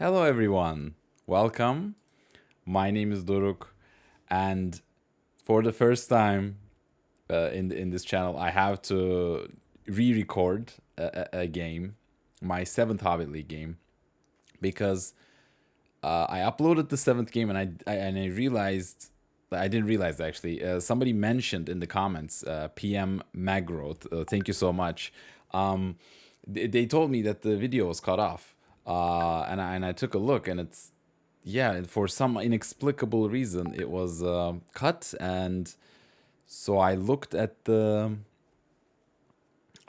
Hello everyone, welcome. My name is Doruk, and for the first time in this channel, I have to re-record a game, my seventh Hobbit League game, because I uploaded the seventh game and I realized I didn't realize actually. Somebody mentioned in the comments, PM Magrowth. Thank you so much. Um, they told me that the video was cut off, and I took a look, and it's yeah, for some inexplicable reason it was cut, and so I looked at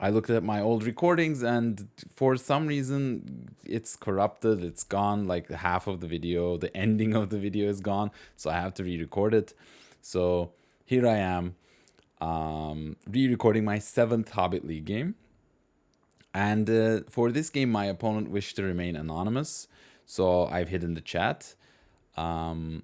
my old recordings, and for some reason it's corrupted. It's gone. Like half of the video, the ending of the video is gone. So I have to re-record it. So here I am, re-recording my seventh Hobbit League game. And for this game, my opponent wished to remain anonymous, so I've hidden the chat. Um,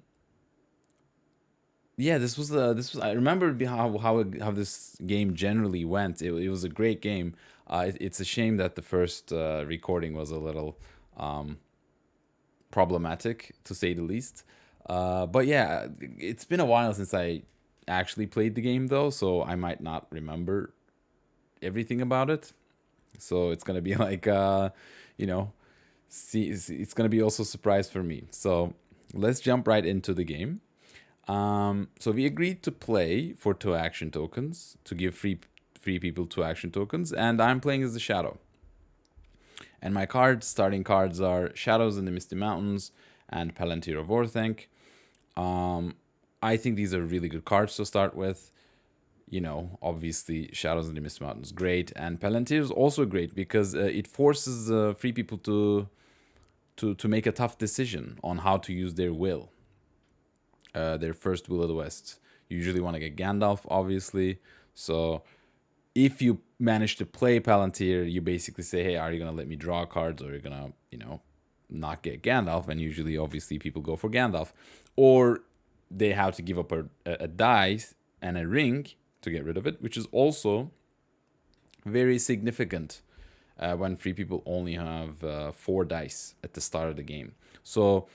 yeah, this was. I remember how this game generally went. It was a great game. It's a shame that the first recording was a little um, problematic, to say the least. But yeah, it's been a while since I actually played the game though, so I might not remember everything about it. So it's gonna be like, you know, it's gonna be also a surprise for me. So let's jump right into the game. So we agreed to play for 2 action tokens to give free people 2 action tokens, and I'm playing as the Shadow. And my starting cards are Shadows in the Misty Mountains and Palantir of Orthanc. I think these are really good cards to start with. Obviously, Shadows in the Misty Mountains, great, and Palantir is also great because it forces free people to make a tough decision on how to use their will. Their first Will of the West. You usually want to get Gandalf, obviously. So if you manage to play Palantir, you basically say, hey, are you going to let me draw cards, or are you going to, not get Gandalf? And usually, obviously, people go for Gandalf. Or they have to give up a dice and a ring to get rid of it, which is also very significant when free people only have 4 dice at the start of the game. So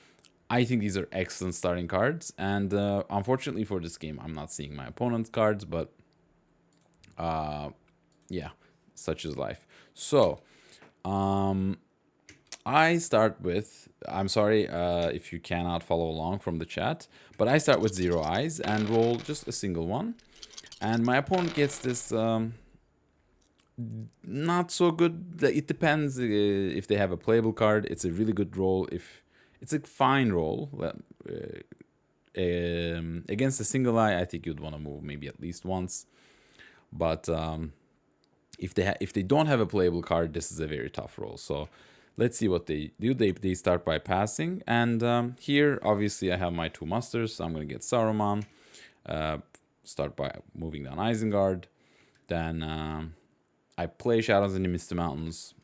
I think these are excellent starting cards, and unfortunately for this game, I'm not seeing my opponent's cards, but yeah, such is life. So I start with, I'm sorry if you cannot follow along from the chat, but I start with 0 eyes and roll just a single one, and my opponent gets this not so good. It depends if they have a playable card. It's a really good roll. If it's a fine roll. Against a single eye, I think you'd want to move maybe at least once. But if they don't have a playable card, this is a very tough roll. So let's see what they do. They start by passing, and here obviously I have my 2 musters. So I'm gonna get Saruman. Start by moving down Isengard. Then I play Shadows in the Misty Mountains.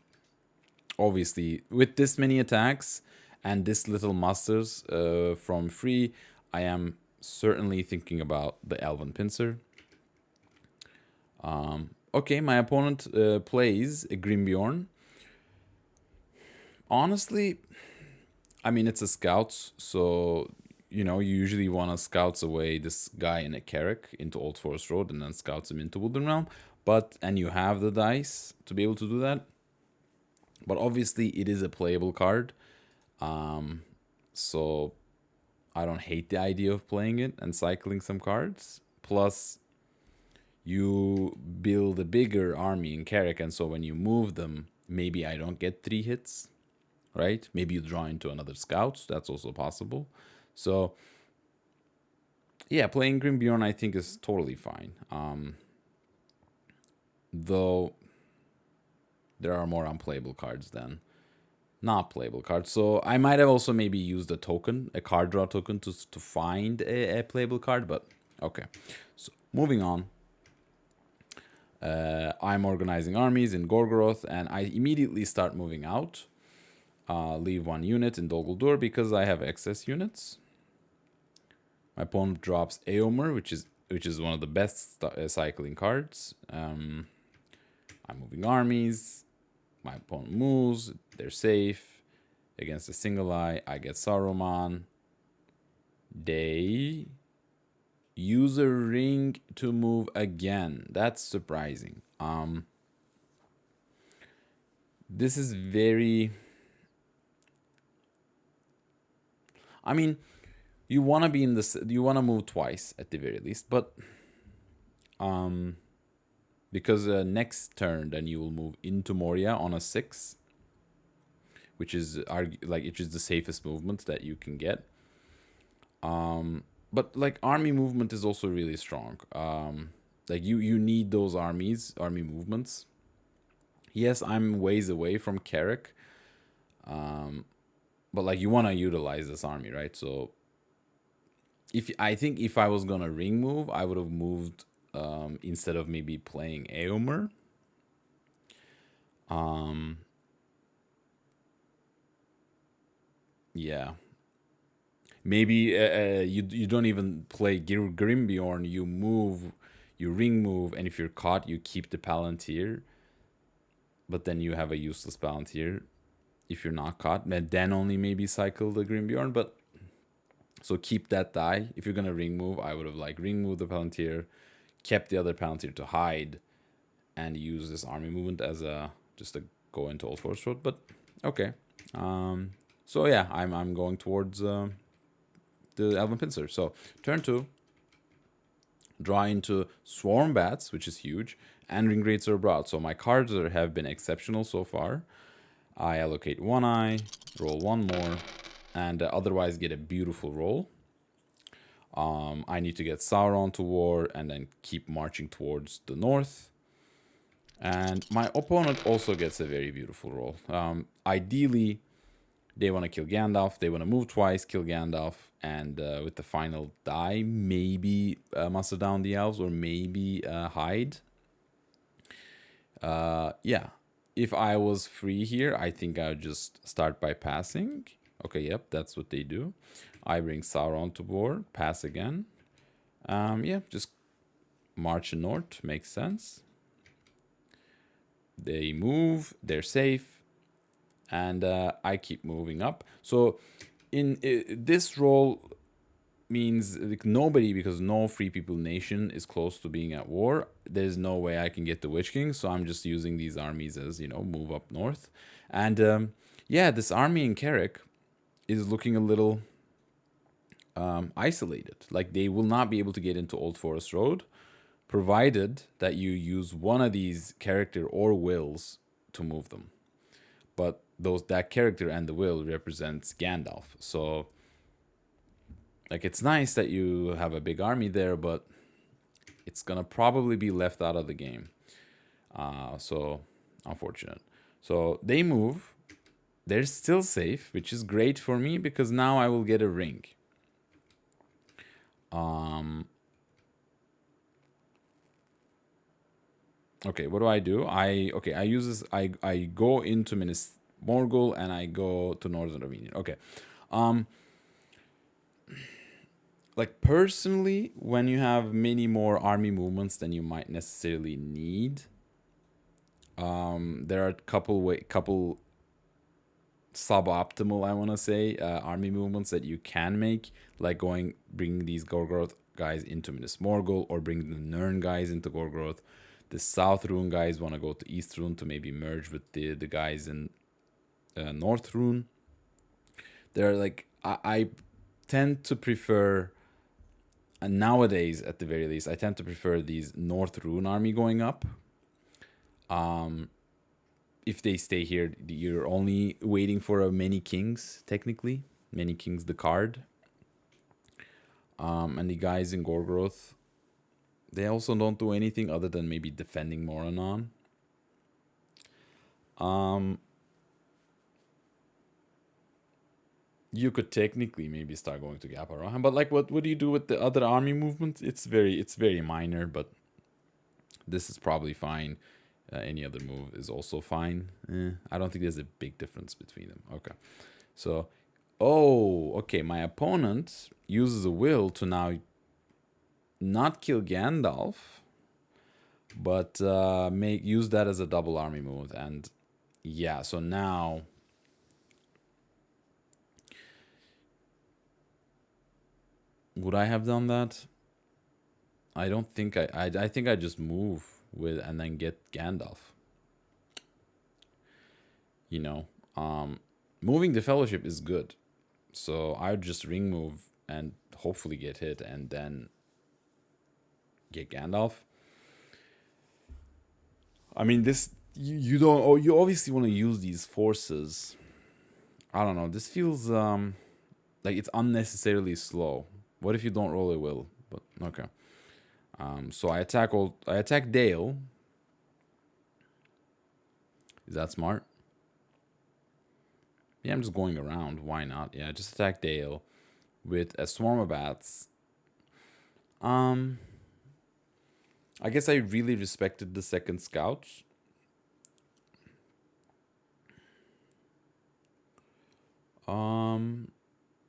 Obviously, with this many attacks and this little masters from free, I am certainly thinking about the Elven Pincer. Okay, my opponent plays a Grimbjorn. Honestly, I mean, it's a scouts, so you usually want to scouts away this guy in a Carrick into Old Forest Road and then scouts him into Woodland Realm. And you have the dice to be able to do that. But obviously, it is a playable card. So I don't hate the idea of playing it and cycling some cards. Plus, you build a bigger army in Carrick, and so when you move them, maybe I don't get 3 hits, right? Maybe you draw into another scout. That's also possible. So, yeah, playing Grimbjorn I think is totally fine. Though there are more unplayable cards than not playable cards. So I might have also maybe used a card draw token to find a playable card, but okay. So moving on. I'm organizing armies in Gorgoroth, and I immediately start moving out. Leave 1 unit in Dol Guldur because I have excess units. My opponent drops Eomer, which is one of the best cycling cards. I'm moving armies. My opponent moves. They're safe. against a single eye. I get Saruman. They use a ring to move again. That's surprising. This is very... I mean, you want to be in this... You want to move twice at the very least, but... because next turn, then you will move into Moria on a 6, which is the safest movement that you can get. But like army movement is also really strong. Like you need those army movements. Yes, I'm ways away from Carrick, but like you want to utilize this army, right? So I think if I was gonna ring move, I would have moved instead of maybe playing Eomer. Yeah. Maybe you don't even play Grimbeorn. You ring move, and if you're caught, you keep the Palantir. But then you have a useless Palantir if you're not caught. And then only maybe cycle the Grimbeorn. But so keep that die. If you're gonna ring move, I would have like ring moved the Palantir, kept the other Palantir to hide, and use this army movement as a just to go into Old Forest Road. But okay. So yeah, I'm going towards the Elven Pincer. So turn 2, draw into Swarm Bats, which is huge, and Ring Greatsword Abroad. So my cards have been exceptional so far. I allocate 1 eye, roll 1 more, and otherwise get a beautiful roll. I need to get Sauron to war and then keep marching towards the north. And my opponent also gets a very beautiful roll. Ideally, they want to kill Gandalf. They want to move twice, kill Gandalf, and with the final die, maybe muster down the elves or maybe hide. Yeah. If I was free here, I think I would just start by passing. Okay, yep, that's what they do. I bring Sauron to board, pass again. Yeah, just march north, makes sense. They move, they're safe, and I keep moving up. So in this roll means like nobody, because no Free People Nation is close to being at war. There's no way I can get the Witch King, so I'm just using these armies as, move up north. And yeah, this army in Carrick is looking a little isolated. Like they will not be able to get into Old Forest Road, provided that you use one of these character or wills to move them. But that character and the will represents Gandalf. So like it's nice that you have a big army there, but it's gonna probably be left out of the game. So unfortunate. So they move. They're still safe, which is great for me because now I will get a ring. Okay, what do? I use this. I go into Minas Morgul and I go to Northern Ravine. Okay. Like personally, when you have many more army movements than you might necessarily need, there are a couple suboptimal, I want to say, army movements that you can make, like bring these Gorgoroth guys into Minas Morgul, or bring the Nirn guys into Gorgoroth. The South Rune guys want to go to East Rune to maybe merge with the guys in North Rune. They're like, I tend to prefer, and nowadays at the very least, I tend to prefer these North Rune army going up. If they stay here, you're only waiting for a Many Kings, technically. Many Kings, the card. And the guys in Gorgoroth, they also don't do anything other than maybe defending Moranon. You could technically maybe start going to Gaparahan, but like, what do you do with the other army movement? It's very minor, but this is probably fine. Any other move is also fine. I don't think there's a big difference between them. Okay, so okay, my opponent uses a will to now not kill Gandalf, but use that as a double army move. And yeah, so now Would I have done that? I don't think I think I just move with and then get Gandalf. You know, moving the Fellowship is good, so I would just ring move and hopefully get hit and then get Gandalf. I mean, this you don't. Oh, you obviously want to use these forces. I don't know. This feels like it's unnecessarily slow. What if you don't roll a will? But okay. So I attack old. I attack Dale. Is that smart? Yeah, I'm just going around. Why not? Yeah, just attack Dale with a swarm of bats. I guess I really respected the second scouts.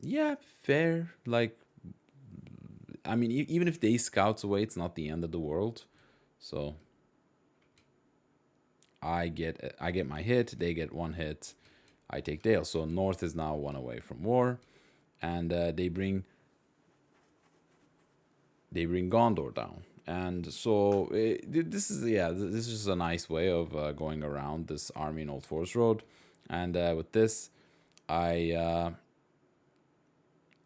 Yeah, fair. Like, I mean, even if they scouts away, it's not the end of the world. So I get my hit. They get one hit. I take Dale. So North is now one away from war, and they bring Gondor down. And so this is just a nice way of going around this army in Old Forest Road. And with this, I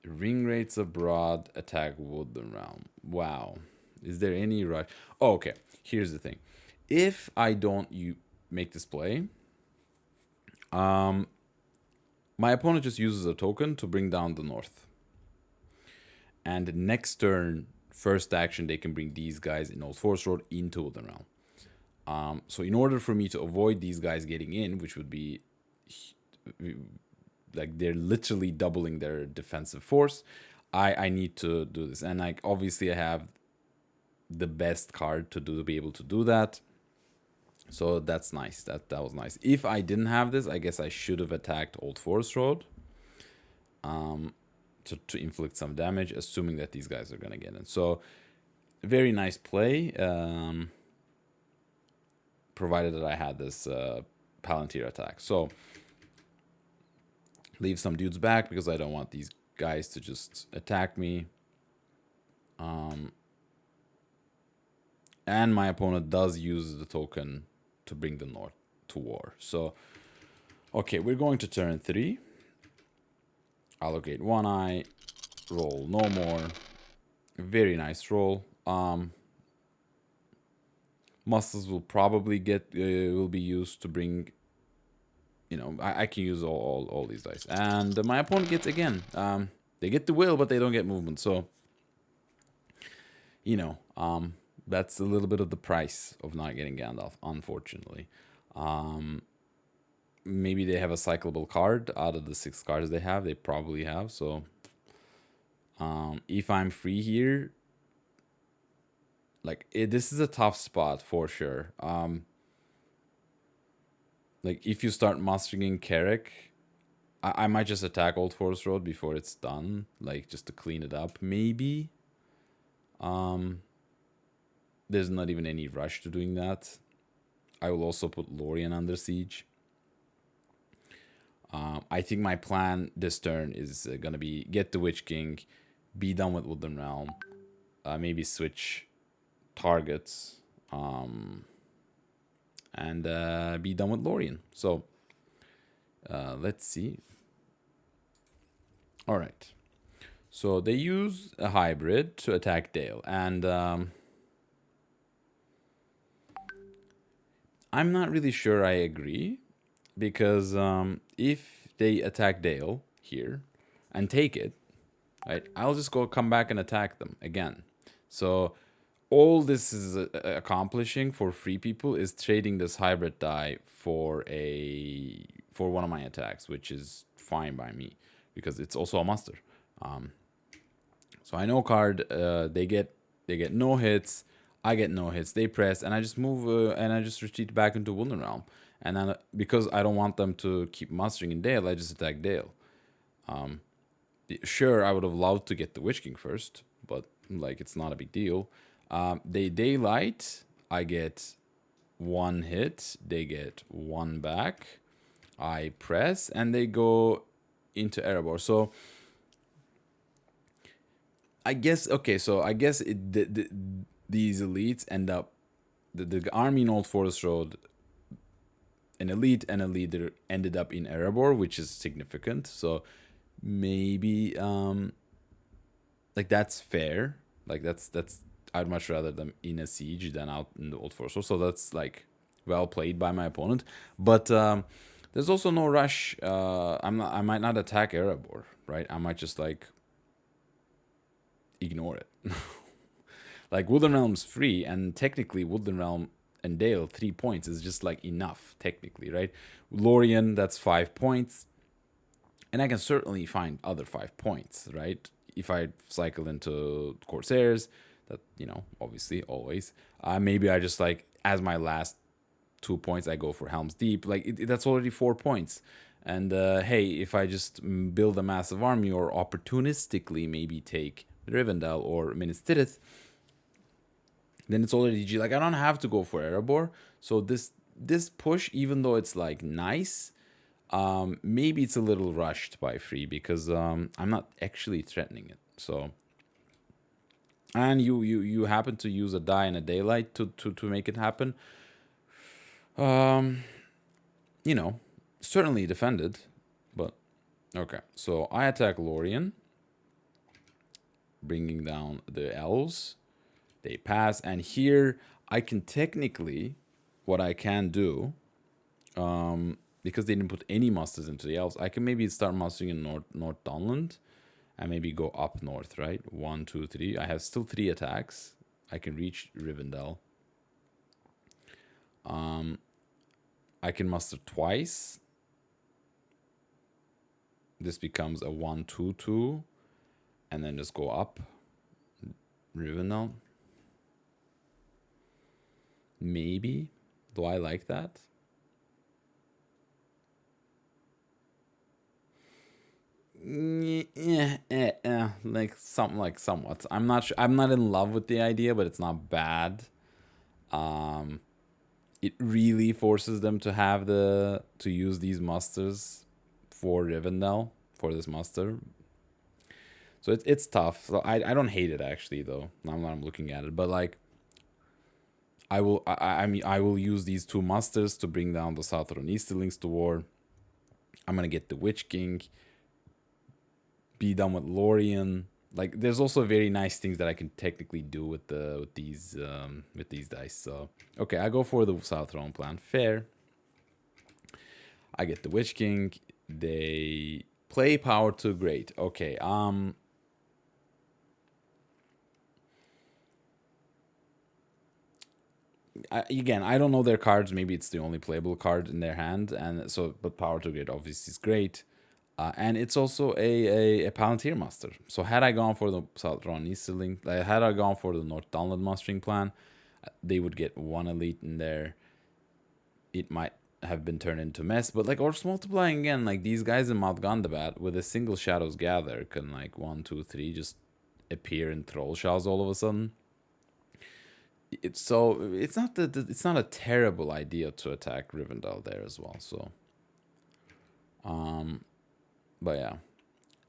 ring rates abroad, attack Woodland Realm. Wow, is there any rush? Oh, okay, here's the thing: if I don't make this play, my opponent just uses a token to bring down the North. And next turn, first action, they can bring these guys in Old Forest Road into Woodland Realm. So in order for me to avoid these guys getting in, which would be like they're literally doubling their defensive force, I need to do this. And like obviously I have the best card to be able to do that. So that's nice. That was nice. If I didn't have this, I guess I should have attacked Old Forest Road. To inflict some damage, assuming that these guys are gonna get in. So very nice play. Provided that I had this Palantir attack. So leave some dudes back because I don't want these guys to just attack me. And my opponent does use the token to bring the North to war. So, okay, we're going to turn 3. Allocate 1 eye. Roll no more. Very nice roll. Muscles will probably will be used to bring. You know, I can use all these dice, and my opponent gets again. They get the will, but they don't get movement. So, you know, that's a little bit of the price of not getting Gandalf, unfortunately. Maybe they have a cyclable card out of the 6 cards they have. They probably have. So, if I'm free here, like this is a tough spot for sure. Like if you start mustering Carrick, I might just attack Old Forest Road before it's done, like just to clean it up, maybe. There's not even any rush to doing that. I will also put Lorien under siege. I think my plan this turn is gonna be get the Witch King, be done with Woodland Realm, maybe switch targets, and be done with Lorien. So let's see. All right. So they use a hybrid to attack Dale, and I'm not really sure I agree, because if they attack Dale here and take it, right, I'll just come back and attack them again. So all this is accomplishing for free people is trading this hybrid die for one of my attacks, which is fine by me because it's also a muster. So I know card. They get no hits. I get no hits. They press, and I just move and I just retreat back into Woodland Realm. And then because I don't want them to keep mustering in Dale, I just attack Dale. Sure, I would have loved to get the Witch King first, but like it's not a big deal. They daylight. I get 1 hit. They get 1 back. I press, and they go into Erebor. So I guess okay. So I guess these elites end up the army in Old Forest Road. An elite and a leader ended up in Erebor, which is significant. So maybe like that's fair. Like that's I'd much rather them in a siege than out in the Old Forest. So that's like well played by my opponent. But there's also no rush. I might not attack Erebor, right? I might just like ignore it. Like Woodland Realm's free, and technically Woodland Realm and Dale 3 points is just like enough technically, right? Lorien, that's 5 points, and I can certainly find other 5 points, right? If I cycle into Corsairs, that obviously always. Maybe I just like as my last 2 points I go for Helm's Deep. Like that's already 4 points. And hey, if I just build a massive army or opportunistically maybe take Rivendell or Minas Tirith, then it's already G. Like I don't have to go for Erebor. So this push, even though it's like nice, maybe it's a little rushed by free because I'm not actually threatening it. So and you happen to use a die and a daylight to make it happen. Um, certainly defended, but okay. So I attack Lorien, bringing down the elves. They pass, and here I can technically, what I can do, because they didn't put any musters into the elves, I can maybe start mustering in North Dunland, and maybe go up north, right? 1, 2, 3. I have still 3 attacks. I can reach Rivendell. I can muster twice. This becomes a 1, 2, 2, and then just go up Rivendell. Maybe. Do I like that? Like something like somewhat. I'm not in love with the idea, but it's not bad. It really forces them to have to use these musters for Rivendell for this muster. So it's tough. So I don't hate it actually though. Now that I'm looking at it, but like I will use these 2 musters to bring down the Southron Easterlings to war. I'm gonna get the Witch King. Be done with Lorien. Like there's also very nice things that I can technically do with these dice. So okay, I go for the Southron plan. Fair. I get the Witch King. They play power to great. Okay. Again, I don't know their cards. Maybe it's the only playable card in their hand, and so but power to great obviously is great. And it's also a Palantir Master. So had I gone for the Southron Easterling, like had I gone for the North Dunland mustering plan, they would get 1 elite in there. It might have been turned into mess, but like Orcs multiplying again, like these guys in Mount Gondabat with a single Shadows Gather can like 1, 2, 3 just appear in Troll Shells all of a sudden. It's not a terrible idea to attack Rivendell there as well. So, but yeah,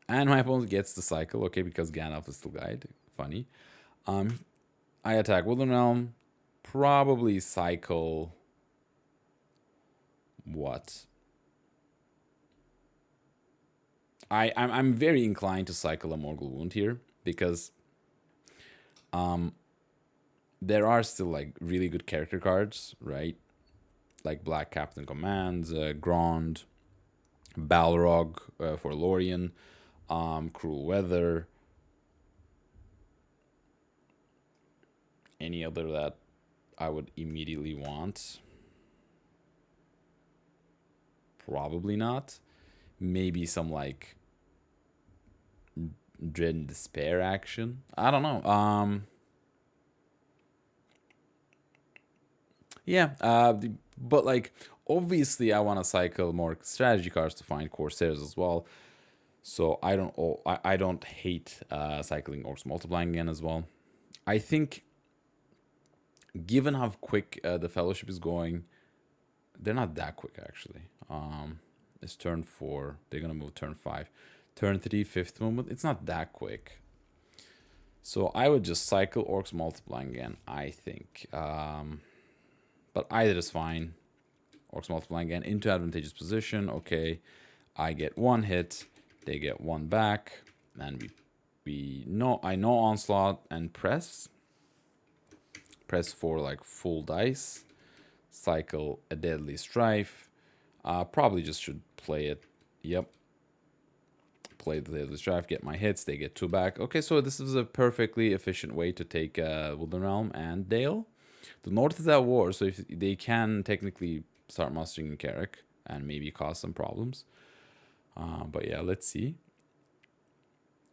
and my opponent gets the cycle, okay, because Gandalf is still guide. Funny. I attack Woodland Realm, probably cycle. What? I'm very inclined to cycle a Morgul Wound here because there are still like really good character cards, right? Like Black Captain Commands, Grond, Balrog for Lorien, Cruel Weather. Any other that I would immediately want? Probably not. Maybe some like Dread and Despair action. I don't know. Yeah. But like obviously I want to cycle more strategy cards to find Corsairs as well. So I don't hate cycling Orcs multiplying again as well. I think given how quick the Fellowship is going, they're not that quick actually. It's turn 4. They're gonna move turn 5. Turn 3, 5th movement. It's not that quick. So I would just cycle Orcs Multiplying again, I think. But either is fine. Orcs Multiplying again into advantageous position. Okay, I get 1 hit, they get 1 back, and I know Onslaught and press for like full dice, cycle a Deadly Strife. Probably just should play it. Yep, play the Deadly Strife, get my hits, they get 2 back. Okay, so this is a perfectly efficient way to take Woodland Realm and Dale. The North is at war, so if they can technically start mustering in Carrick and maybe cause some problems. But yeah, let's see.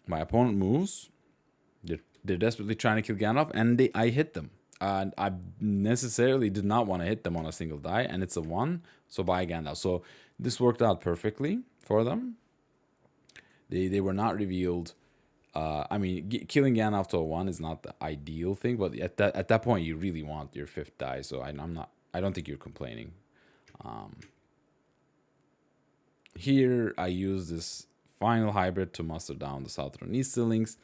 My opponent moves. They're desperately trying to kill Gandalf, and I hit them. And I necessarily did not want to hit them on a single die, and it's a 1, so buy Gandalf. So this worked out perfectly for them. They were not revealed. I mean, killing Gandalf to a 1 is not the ideal thing, but at that point, you really want your 5th die. So I don't think you're complaining. Here, I use this final hybrid to muster down the Southern Easterlings.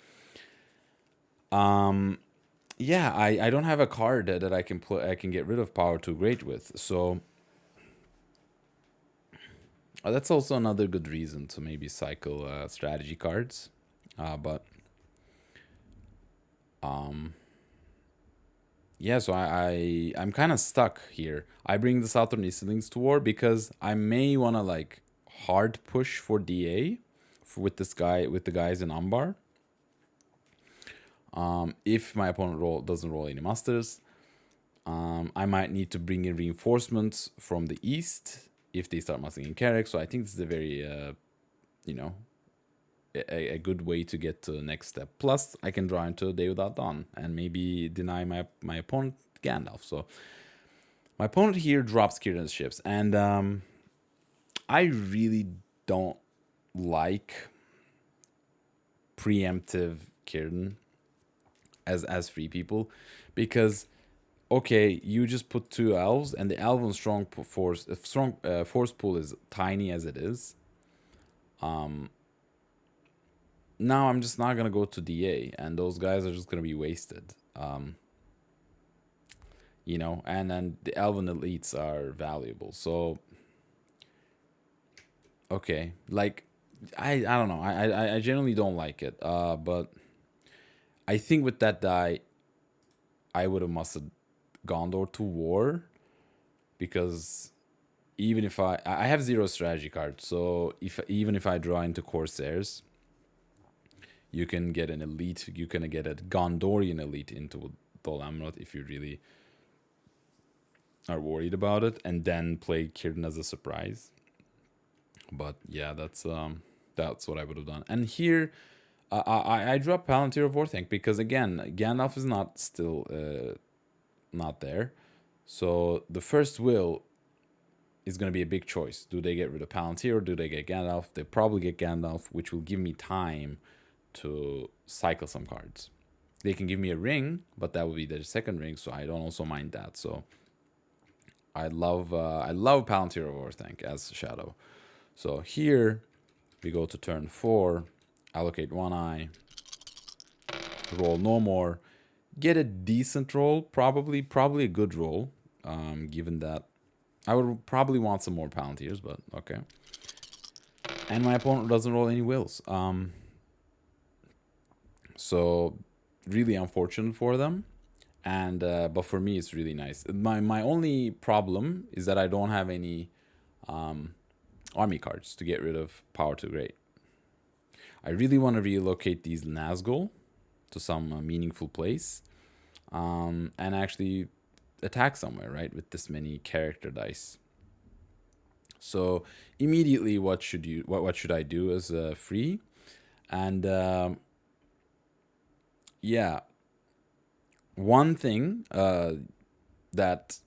Yeah, I don't have a card that I can play. I can get rid of Power Too Great with. So that's also another good reason to maybe cycle strategy cards. Yeah, so I'm kind of stuck here. I bring the Southern Easterlings to war because I may want to like hard push for DA with the guys in Umbar. If my opponent doesn't roll any musters, I might need to bring in reinforcements from the east if they start mustering in Carrick. So I think this is a very, a good way to get to the next step. Plus, I can draw into Day Without Dawn and maybe deny my opponent Gandalf. So my opponent here drops Círdan's ships, and I really don't like preemptive Círdan as free people, because okay, you just put 2 elves, and the elven force pool is tiny as it is. Now I'm just not gonna go to DA, and those guys are just gonna be wasted. And then the elven elites are valuable. So okay, like I don't know. I generally don't like it. But I think with that die, I would have mustered Gondor to war, because even if I have 0 strategy cards, so even if I draw into Corsairs, you can get an elite. You can get a Gondorian elite into Dol Amroth if you really are worried about it, and then play Círdan as a surprise. But yeah, that's what I would have done. And here, I drop Palantir of Orthanc because again, Gandalf is not there. So the first will is going to be a big choice. Do they get rid of Palantir or do they get Gandalf? They probably get Gandalf, which will give me time to cycle some cards. They can give me a ring, but that would be their second ring, so I don't also mind that. So I love Palantir of Orthanc as Shadow. So here we go to turn 4, allocate 1 eye, roll no more, get a decent roll, probably a good roll, given that I would probably want some more Palantirs, but okay. And my opponent doesn't roll any wills. So really unfortunate for them, and but for me it's really nice. My only problem is that I don't have any army cards to get rid of Power Too Great. I really want to relocate these Nazgul to some meaningful place, and actually attack somewhere, right, with this many character dice. So immediately, what should I do as free? And yeah, one thing that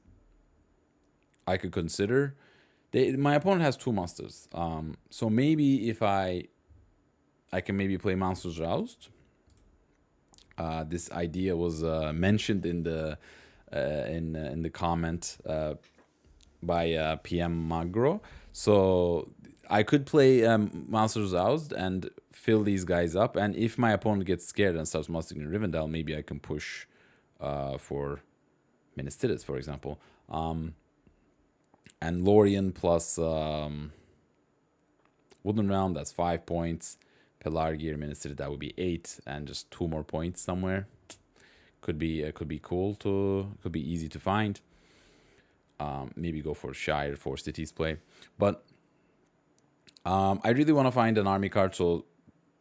I could consider, my opponent has 2 monsters. So maybe if I can maybe play Monsters Roused. This idea was mentioned in the comment by PM Magro. So I could play Monsters Oust and fill these guys up, and if my opponent gets scared and starts mustering Rivendell, maybe I can push for Minas Tirith, for example. And Lorien plus Wooden Realm, that's 5 points. Pelargir, Minas Tirith, that would be 8, and just 2 more points somewhere. Could be cool could be easy to find. Maybe go for Shire, 4 cities play, but I really want to find an army card, so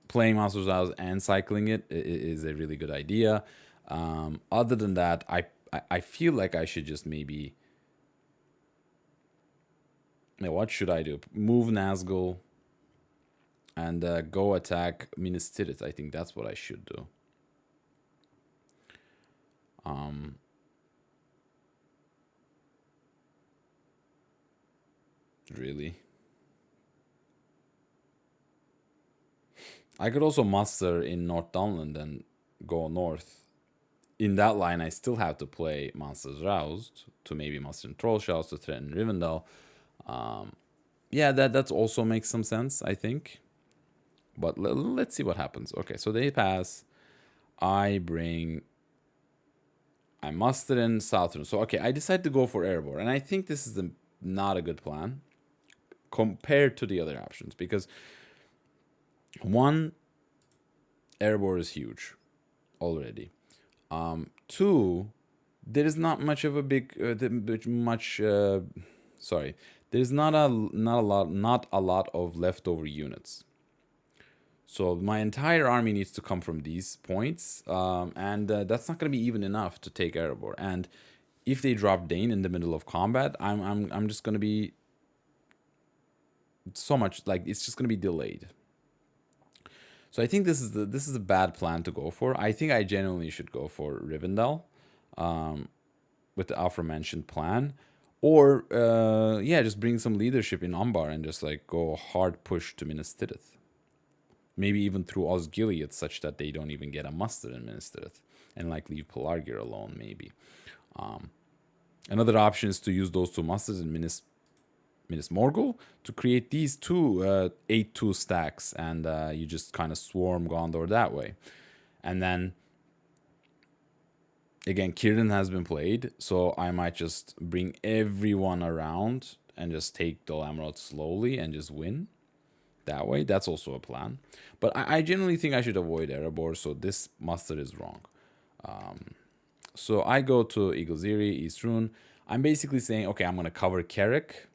playing Monsters House and cycling it is a really good idea. Other than that, I feel like I should just maybe. What should I do? Move Nazgul and go attack Minas Tirith. I think that's what I should do. Really? I could also muster in North Dunland and go north. In that line, I still have to play Monsters Roused to maybe muster in Trollshaus to threaten Rivendell. Yeah, that also makes some sense, I think. But let's see what happens. Okay, so they pass. I muster in Southern. So, okay, I decide to go for Erebor. And I think this is not a good plan compared to the other options. Because, one, Erebor is huge already. Two, there is not much of a big, sorry, there's not a lot of leftover units. So my entire army needs to come from these points, and that's not going to be even enough to take Erebor. And if they drop Dane in the middle of combat, I'm just going to be so much like it's just going to be delayed. So I think this is a bad plan to go for. I think I genuinely should go for Rivendell, with the aforementioned plan, or just bring some leadership in Umbar and just like go hard push to Minas Tirith. Maybe even through Osgiliath, such that they don't even get a muster in Minas Tirith, and like leave Pelargir alone, maybe. Another option is to use those 2 musters in Minas Morgul to create these 2 8/2 stacks, and you just kind of swarm Gondor that way. And then, again, Círdan has been played, so I might just bring everyone around and just take the Emerald slowly and just win that way. That's also a plan. But I generally think I should avoid Erebor, so this muster is wrong. So I go to Eaglesiri, East Rune. I'm basically saying, okay, I'm going to cover Carrick.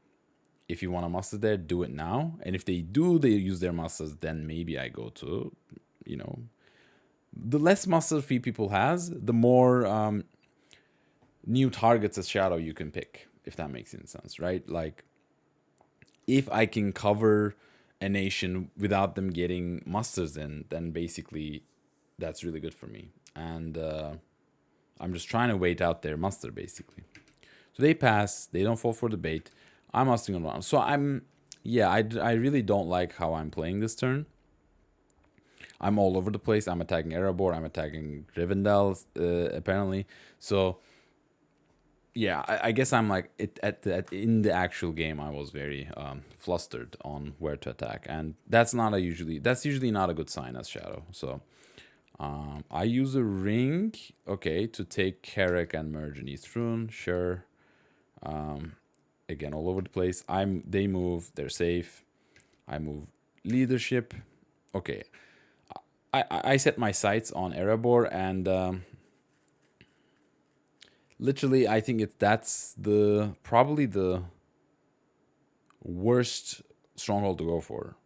If you want to muster there, do it now. And if they use their musters, then maybe I go to, the less muster fee people has, the more new targets as Shadow you can pick, if that makes any sense, right? Like, if I can cover a nation without them getting musters in, then basically that's really good for me. And I'm just trying to wait out their muster, basically. So they pass, they don't fall for the bait. I'm mustering on one. So I really don't like how I'm playing this turn. I'm all over the place. I'm attacking Erebor, I'm attacking Rivendell, apparently. So yeah, I guess I'm like in the actual game I was very flustered on where to attack, and that's usually not a good sign as Shadow. So I use a ring, okay, to take Carrick and merge in East Rune, sure. Again, all over the place. They move, they're safe. I move leadership. Okay, I set my sights on Erebor, and literally, I think that's probably the worst stronghold to go for.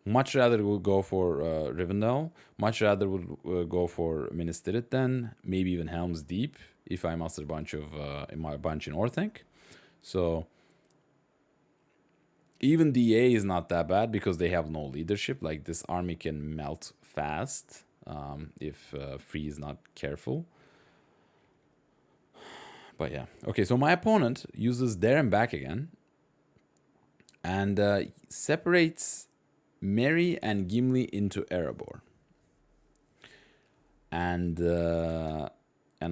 Much rather would go for Rivendell. Much rather would go for Minas Tirith then. Maybe even Helm's Deep if I muster a bunch in Orthanc. So even DA is not that bad because they have no leadership. Like, this army can melt fast if Free is not careful. But yeah. Okay, so my opponent uses there and back again. And separates Merry and Gimli into Erebor. And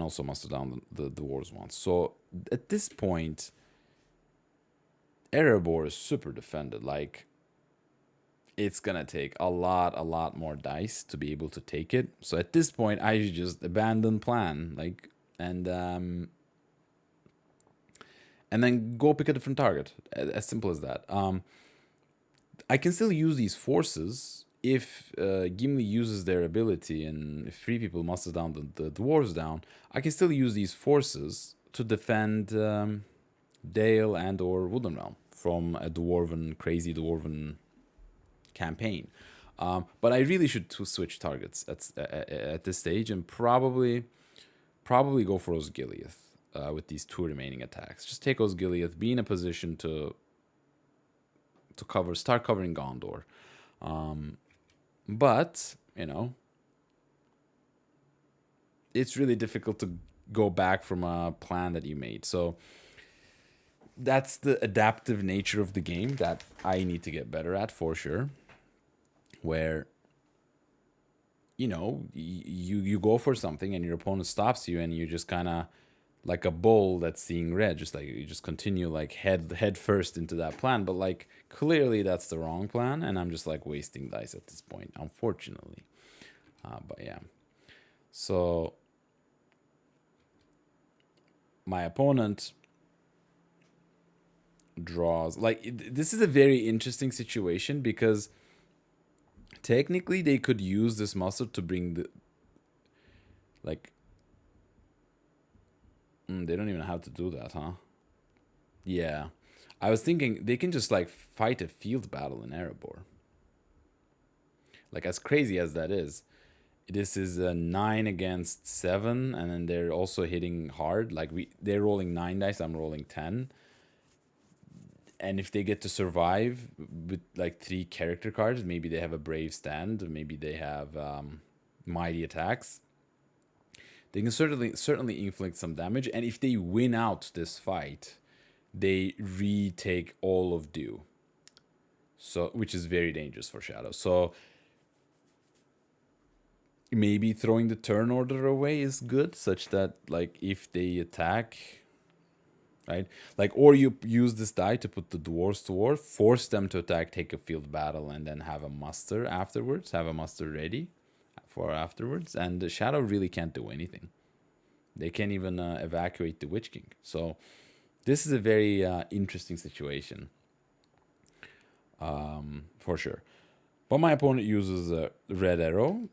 also muster down the dwarves once. So at this point, Erebor is super defended. Like, it's gonna take a lot more dice to be able to take it. So at this point, I should just abandon plan, like, and and then go pick a different target. As simple as that. I can still use these forces if Gimli uses their ability, and if three people musters down the dwarves down. I can still use these forces to defend Dale and or Wooden Realm from a crazy dwarven campaign. But I really should switch targets at this stage, and probably go for Osgiliath with these two remaining attacks. Just take Osgiliath, be in a position to start covering Gondor. But it's really difficult to go back from a plan that you made. So that's the adaptive nature of the game that I need to get better at, for sure. Where you go for something and your opponent stops you, and you just kind of like a bull that's seeing red, just like you just continue like head first into that plan, but like clearly that's the wrong plan, and I'm just like wasting dice at this point, unfortunately. But yeah, so my opponent draws, like, this is a very interesting situation, because technically they could use this muscle to bring the, like, they don't even have to do that, huh? Yeah. I was thinking they can just like fight a field battle in Erebor. Like, as crazy as that is, this is a 9 against 7, and then they're also hitting hard. Like, they're rolling 9 dice, I'm rolling 10. And if they get to survive with like 3 character cards, maybe they have a brave stand, maybe they have mighty attacks. They can certainly inflict some damage, and if they win out this fight, they retake all of Dew. So, which is very dangerous for Shadow. So maybe throwing the turn order away is good, such that like if they attack, right? Like, or you use this die to put the dwarves to war, force them to attack, take a field battle, and then have a muster afterwards, have a muster ready for afterwards. And the Shadow really can't do anything. They can't even evacuate the Witch King. So this is a very interesting situation, for sure. But my opponent uses a red arrow.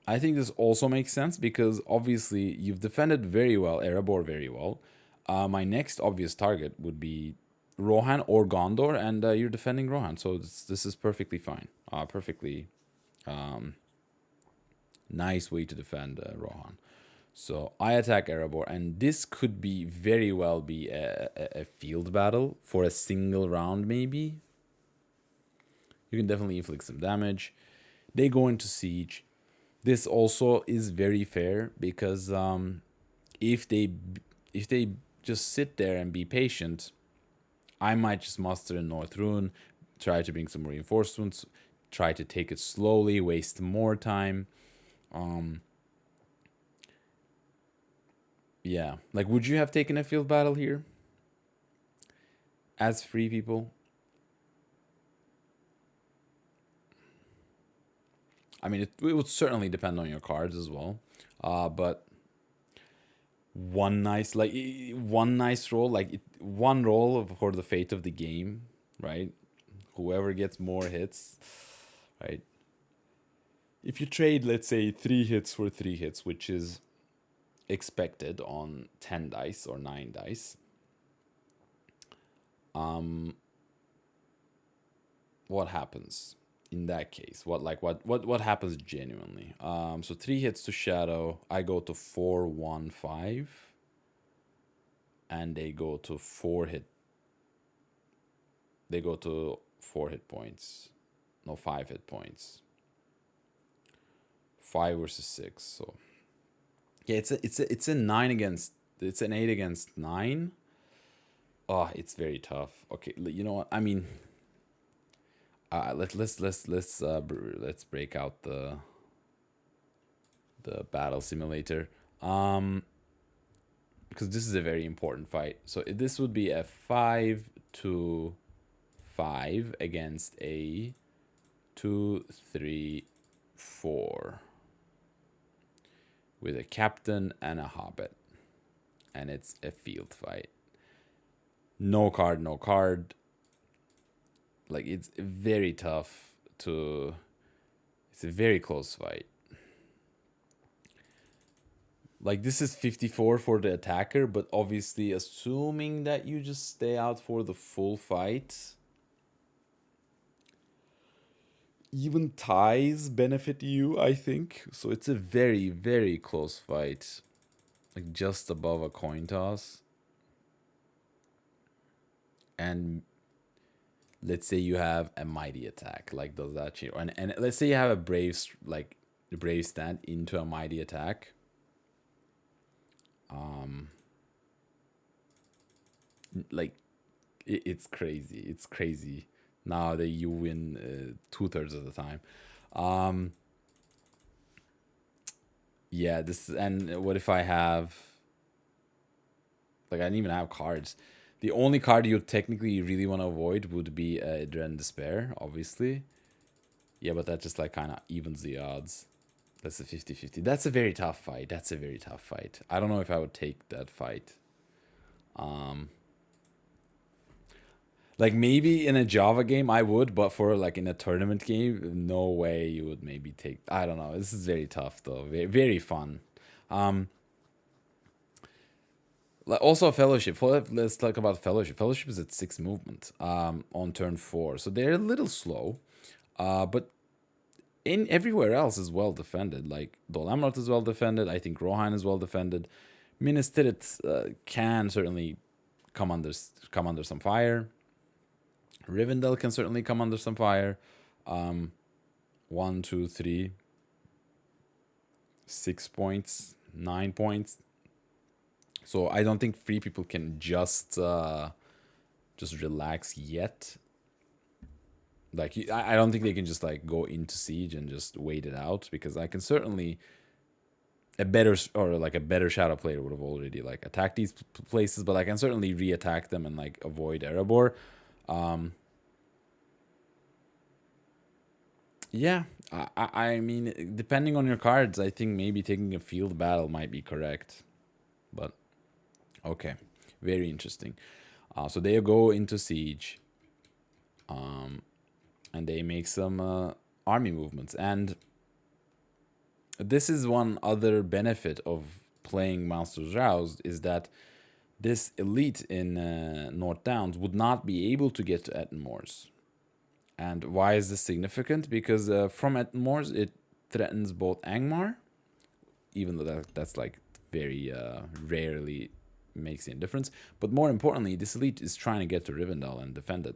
I think this also makes sense, because obviously you've defended very well, Erebor very well. My next obvious target would be Rohan or Gondor, and you're defending Rohan, so this is perfectly fine. Perfectly nice way to defend Rohan. So I attack Erebor, and this could be very well be a field battle for a single round, maybe. You can definitely inflict some damage. They go into siege. This also is very fair, because if they just sit there and be patient, I might just muster in North Rune, try to bring some reinforcements, try to take it slowly, waste more time. Yeah, like, would you have taken a field battle here as free people? I mean, it would certainly depend on your cards as well. But one nice roll, like one roll for the fate of the game, right? Whoever gets more hits, right? If you trade, let's say, 3 hits for 3 hits, which is expected on 10 dice or 9 dice, what happens in that case? What happens genuinely? So 3 hits to Shadow, I go to 4-1-5, and they go to 4 hit points. No, 5 hit points. 5 versus 6. So yeah, it's a 9 against, it's an 8 against 9. Oh, it's very tough. Okay, you know what? I mean, let's break out the battle simulator, because this is a very important fight. So this would be a 5 2, 5 against a 2, 3, 4 with a captain and a hobbit, and it's a field fight. No card, no card. Like, it's very tough to... It's a very close fight. Like, this is 54 for the attacker, but obviously assuming that you just stay out for the full fight, even ties benefit you, I think. So it's a very, very close fight. Like, just above a coin toss. And let's say you have a mighty attack. Like, does that change? And let's say you have a brave, like, the brave stand into a mighty attack. Like, it's crazy. It's crazy. Now that you win 2/3 of the time. Yeah, this, and what if I have, like, I didn't even have cards. The only card you technically really want to avoid would be Dread and Despair, obviously. Yeah, but that just, like, kind of evens the odds. That's a 50-50. That's a very tough fight. That's a very tough fight. I don't know if I would take that fight. Like, maybe in a Java game I would, but for, like, in a tournament game, no way you would maybe take... I don't know. This is very tough, though. Very, very fun. Also, Fellowship. Let's talk about Fellowship. Fellowship is at 6 movement on turn 4. So they're a little slow. But in everywhere else is well defended. Like, Dol Amroth is well defended. I think Rohan is well defended. Minas Tirith can certainly come under some fire. Rivendell can certainly come under some fire. 1, 2, 3, 6 points, 9 points. So I don't think free people can just relax yet. Like, I don't think they can just, like, go into siege and just wait it out, because I can certainly... a better shadow player would have already, like, attacked these places, but I can certainly re-attack them and, like, avoid Erebor. Yeah, I mean, depending on your cards, I think maybe taking a field battle might be correct. But, okay. Very interesting. So they go into siege. And they make some army movements. And this is one other benefit of playing Monsters Roused, is that this elite in North Downs would not be able to get to Etten Moors. And why is this significant? Because from Etten Moors, it threatens both Angmar, even though that's like very rarely makes any difference. But more importantly, this elite is trying to get to Rivendell and defend it.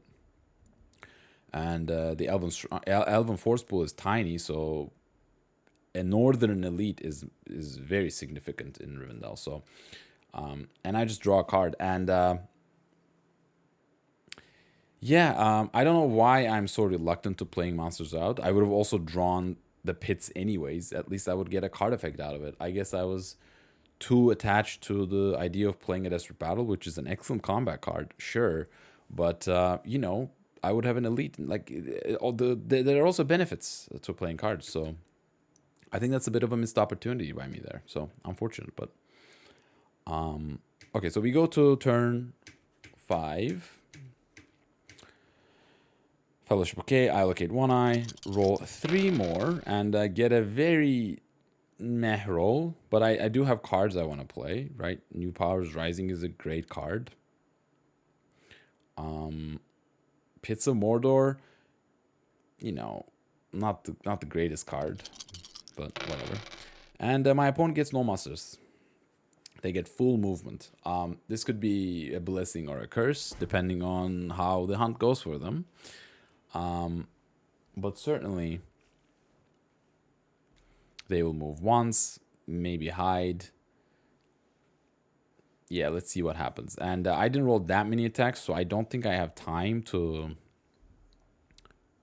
And the Elven force pool is tiny, so a northern elite is very significant in Rivendell. So, and I just draw a card, and yeah, I don't know why I'm so reluctant to playing Monsters Out. I would have also drawn the pits anyways. At least I would get a card effect out of it. I guess I was too attached to the idea of playing a Desperate Battle, which is an excellent combat card, sure, but you know, I would have an elite. Like, there are also benefits to playing cards, so I think that's a bit of a missed opportunity by me there. So unfortunate, but okay. So we go to turn 5. Fellowship. Okay, I allocate 1 eye, roll 3 more, and get a very meh roll. But I do have cards I want to play. Right, New Powers Rising is a great card. Pits of Mordor, you know, not the greatest card, but whatever. And my opponent gets no monsters. They get full movement. This could be a blessing or a curse, depending on how the hunt goes for them. But certainly, they will move once, maybe hide. Yeah, let's see what happens. And I didn't roll that many attacks, so I don't think I have time to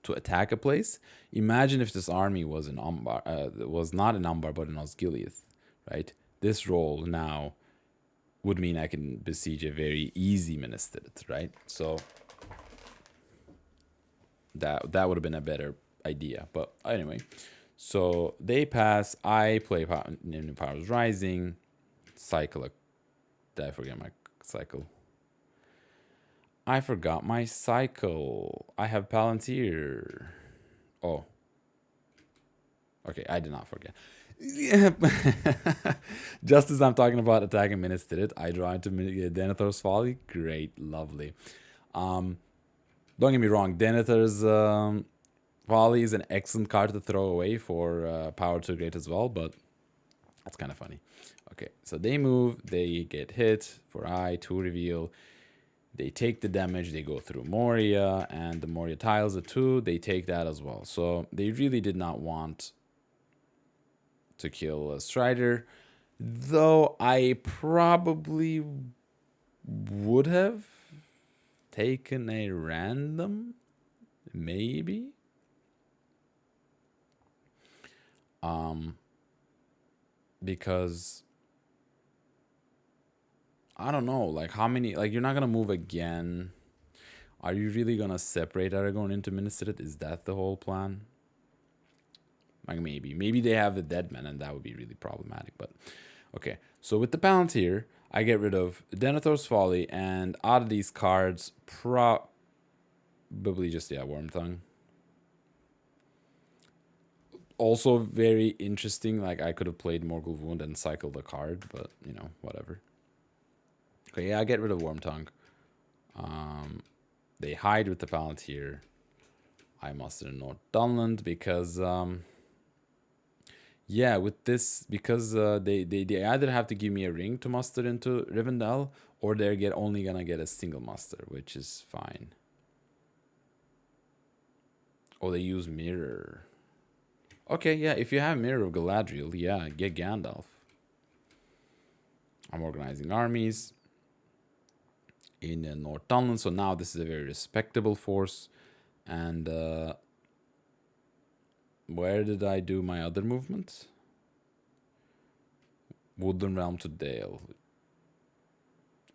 attack a place. Imagine if this army was in Umbar, was not in Umbar, but in Osgiliath, right? This roll now would mean I can besiege a very easy Minas Tirith, right? So That would have been a better idea. But anyway, so they pass. I play New Powers Rising. Cycle. Did I forget my cycle? I forgot my cycle. I have Palantir. Oh. Okay, I did not forget. Yeah. Just as I'm talking about attacking Minas Tirith, I draw into Denethor's Folly. Great, lovely. Don't get me wrong, Denethor's Folly is an excellent card to throw away for Power to Great as well, but that's kind of funny. Okay, so they move, they get hit for I, 2 reveal. They take the damage, they go through Moria, and the Moria tiles a 2, they take that as well. So they really did not want to kill a Strider, though I probably would have taken a random, maybe. Because I don't know, like how many, like you're not gonna move again. Are you really gonna separate Aragorn into Minas Tirith? Is that the whole plan? Like maybe they have the dead man, and that would be really problematic. But okay, so with the Palantir, I get rid of Denethor's Folly, and out of these cards, probably just Wormtongue. Also very interesting. Like I could have played Morgul Wound and cycled a card, but you know, whatever. Okay, yeah, I get rid of Wormtongue. They hide with the Palantir. I muster North Dunland because yeah, with this, because they either have to give me a ring to muster into Rivendell, or they're only gonna get a single muster, which is fine. Oh, they use Mirror. Okay, yeah, if you have Mirror of Galadriel, yeah, get Gandalf. I'm organizing armies in North Dunland, so now this is a very respectable force. And where did I do my other movement? Woodland Realm to Dale.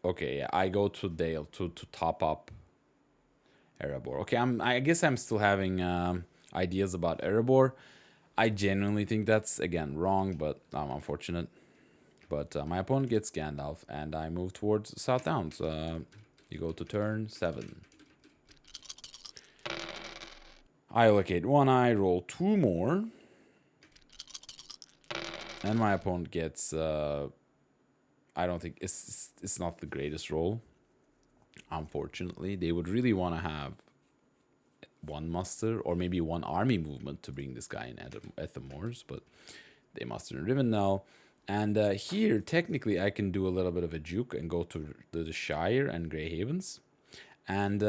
Okay, yeah, I go to Dale to top up Erebor. Okay, I guess I'm still having ideas about Erebor. I genuinely think that's, again, wrong, but I'm unfortunate. But my opponent gets Gandalf, and I move towards South Downs. You go to turn 7. I allocate 1 eye, roll 2 more. And my opponent gets... I don't think... It's not the greatest roll. Unfortunately. They would really want to have 1 muster, or maybe 1 army movement to bring this guy in at the Moors, but they muster in Rivendell. And here, technically, I can do a little bit of a juke and go to the Shire and Grey Havens. And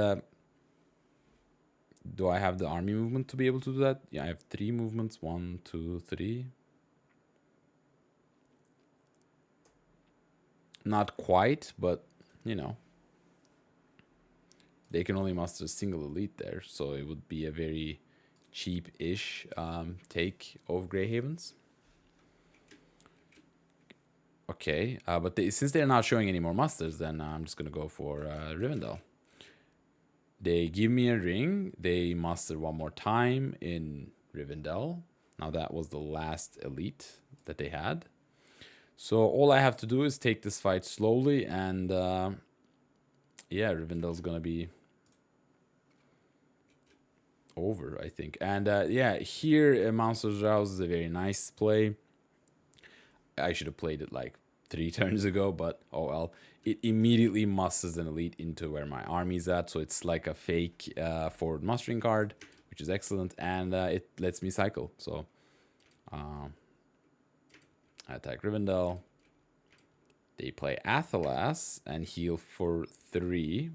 do I have the army movement to be able to do that? Yeah, I have 3 movements. 1, 2, 3. Not quite, but, you know. They can only muster a single elite there, so it would be a very cheap-ish take of Grey Havens. Okay, but since they're not showing any more musters, then I'm just going to go for Rivendell. They give me a ring. They muster 1 more time in Rivendell. Now that was the last elite that they had. So all I have to do is take this fight slowly, and yeah, Rivendell's going to be over, I think. And yeah, here Monsters Rouse is a very nice play. I should have played it like 3 turns ago, but oh well. It immediately musters an elite into where my army's at, so it's like a fake forward mustering card, which is excellent, and it lets me cycle. So I attack Rivendell. They play Athelas and heal for 3.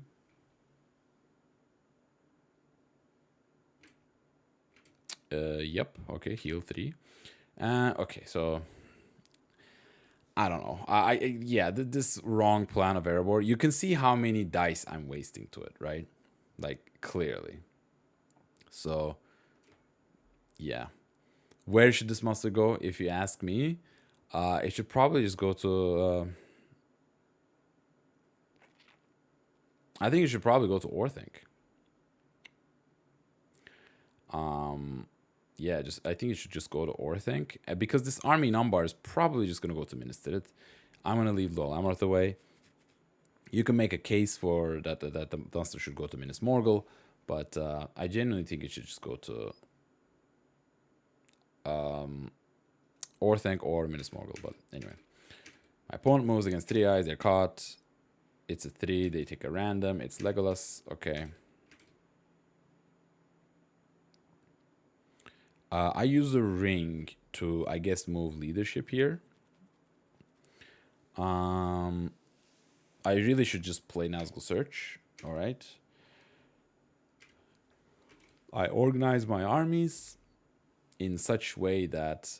Yep, okay, heal 3. Okay, so I don't know. Yeah, this wrong plan of Erebor. You can see how many dice I'm wasting to it, right? Like, clearly. So, yeah. Where should this monster go, if you ask me? It should probably just go to... I think it should probably go to Orthanc. Yeah, just I think you should just go to Orthanc because this army number is probably just gonna go to Minister. I'm gonna leave Lol Amroth away. You can make a case for that the monster should go to Minas Morgul, but I genuinely think it should just go to Orthanc or Minas Morgul. But anyway, my opponent moves against 3 eyes. They're caught. It's a 3. They take a random. It's Legolas. Okay. I use a ring to, I guess, move leadership here. I really should just play Nazgul Search. All right. I organize my armies in such way that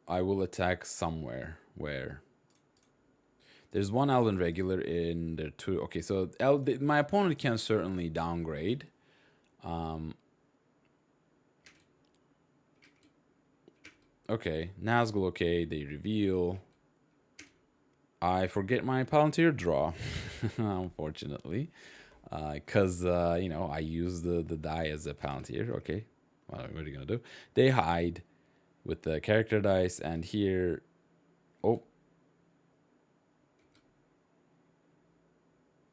I will attack somewhere where there's one Elven regular in there too. Okay, so my opponent can certainly downgrade. Okay, Nazgul, okay, they reveal. I forget my Palantir draw, unfortunately. Because, I use the die as a Palantir. Okay, what are you going to do? They hide with the character dice, and here... Oh.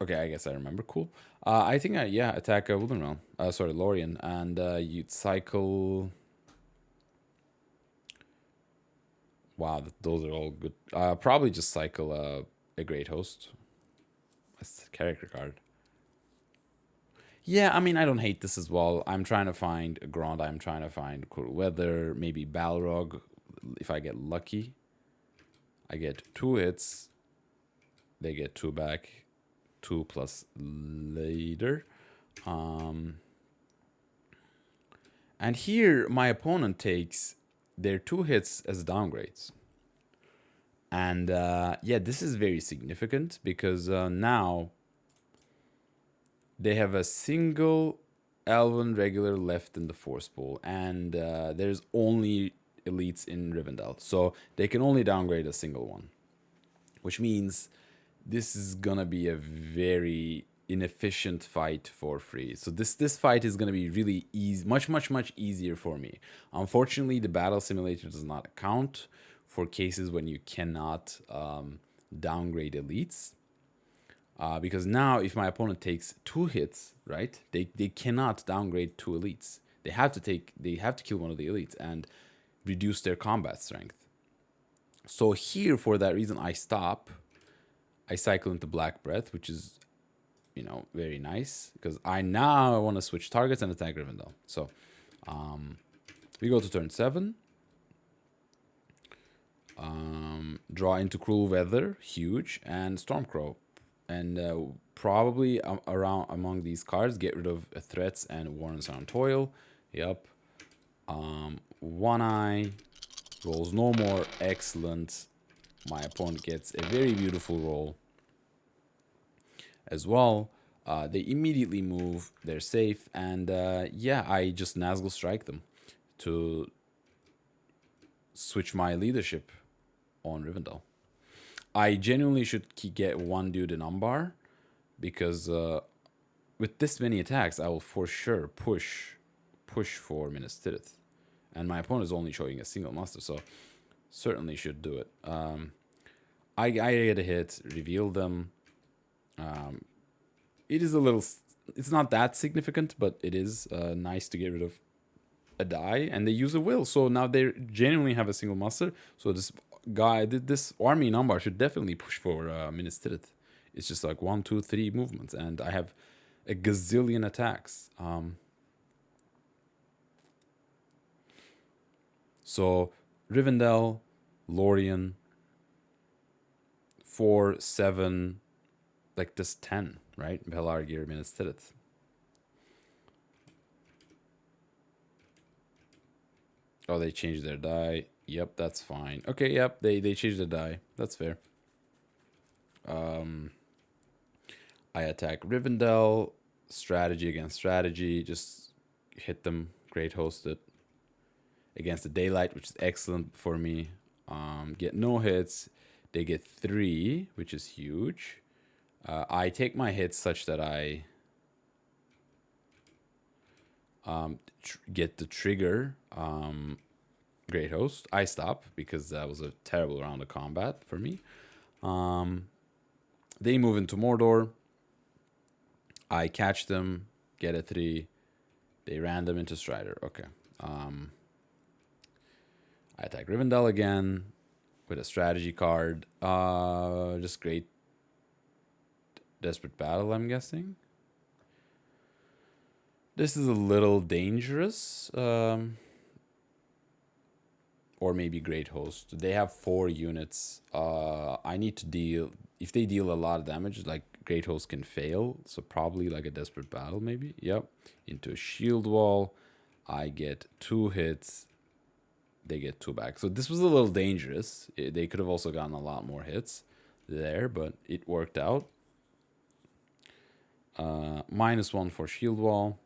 Okay, I guess I remember. Cool. I think attack Woodland Realm. Sorry, Lorien. And you'd cycle... Wow, those are all good. Probably just cycle a Great Host. That's a character card. Yeah, I mean, I don't hate this as well. I'm trying to find a Grand. I'm trying to find cool weather. Maybe Balrog. If I get lucky, I get 2 hits. They get 2 back. 2 plus later. And here, my opponent takes their 2 hits as downgrades. And yeah, this is very significant because now they have a single Elven regular left in the Force Pool, and there's only elites in Rivendell, so they can only downgrade a single one, which means this is gonna be a very inefficient fight for free. So this fight is gonna be really easy, much easier for me. Unfortunately, the battle simulator does not account for cases when you cannot downgrade elites. Because now, if my opponent takes 2 hits, right, they cannot downgrade 2 elites. They have to kill one of the elites and reduce their combat strength. So here, for that reason, I stop. I cycle into Black Breath, which is, very nice because I want to switch targets and attack Rivendell. So we go to turn 7. Draw into Cruel Weather, huge, and Stormcrow. And probably among these cards, get rid of Threats and Warrants on Toil. Yep. One Eye rolls no more. Excellent. My opponent gets a very beautiful roll as well. They immediately move. They're safe. And yeah, I just Nazgul strike them to switch my leadership on Rivendell. I genuinely should get one dude in Umbar because with this many attacks, I will for sure push for Minas Tirith. And my opponent is only showing a single monster, so certainly should do it. I get a hit, reveal them. It is a little... It's not that significant, but it is nice to get rid of a die, and they use a will. So now they genuinely have a single monster. So this army number should definitely push for Minas Tirith. It's just like 1, 2, 3 movements, and I have a gazillion attacks. So Rivendell, Lorien, 4, 7, like this 10, right? Pelargir, Minas Tirith. Oh, they changed their die. Yep, that's fine. Okay, yep, they changed the die. That's fair. I attack Rivendell. Strategy against strategy. Just hit them. Great hosted. Against the Daylight, which is excellent for me. Get no hits. They get 3, which is huge. I take my hits such that I get the trigger Great Host. I stop because that was a terrible round of combat for me. They move into Mordor. I catch them, get a 3. They ran them into Strider. Okay. I attack Rivendell again with a strategy card. Just great. Desperate Battle, I'm guessing. This is a little dangerous. Or maybe Great Host. They have 4 units. I need to deal... If they deal a lot of damage, like Great Host can fail. So probably like a Desperate Battle, maybe. Yep. Into a shield wall. I get 2 hits. They get 2 back. So this was a little dangerous. They could have also gotten a lot more hits there, but it worked out. -1 for shield wall.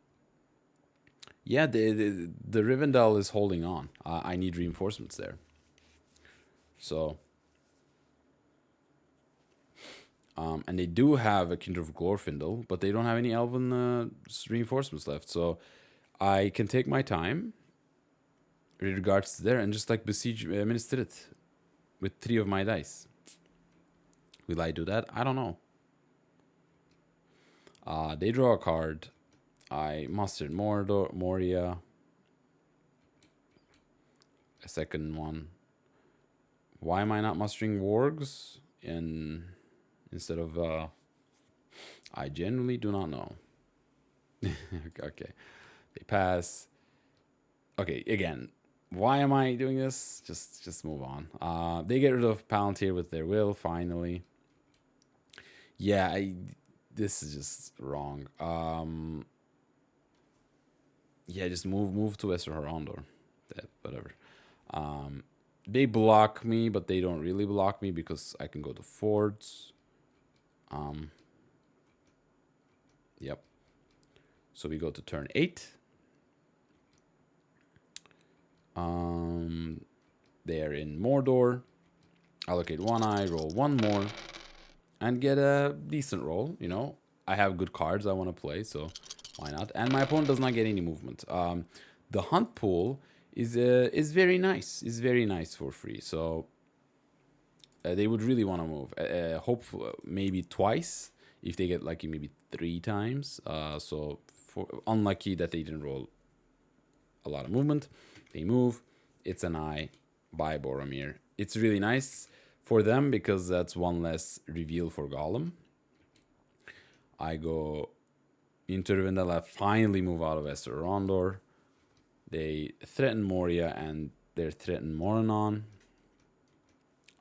Yeah, the Rivendell is holding on. I need reinforcements there. So, and they do have a Kindred of Glorfindel, but they don't have any Elven reinforcements left. So, I can take my time with regards to there and just like besiege Minas Tirith with 3 of my dice. Will I do that? I don't know. They draw a card. I mustered Moria. A second one. Why am I not mustering wargs instead of I genuinely do not know. Okay. They pass. Okay, again. Why am I doing this? Just move on. They get rid of Palantir with their will, finally. Yeah, this is just wrong. Yeah, just move to Wester Horondor. Whatever. They block me, but they don't really block me because I can go to Fords. Yep. So we go to turn 8. They are in Mordor. Allocate 1 eye, roll 1 more, and get a decent roll. You know, I have good cards I want to play, so why not? And my opponent does not get any movement. The hunt pool is very nice. Is very nice for free. So they would really want to move. Hopefully, maybe twice. If they get lucky, maybe 3 times. So unlucky that they didn't roll a lot of movement. They move. It's an eye by Boromir. It's really nice for them because that's 1 less reveal for Gollum. I go into Rivendell. I finally move out of Wester Rondor. They threaten Moria and they threaten Moranon.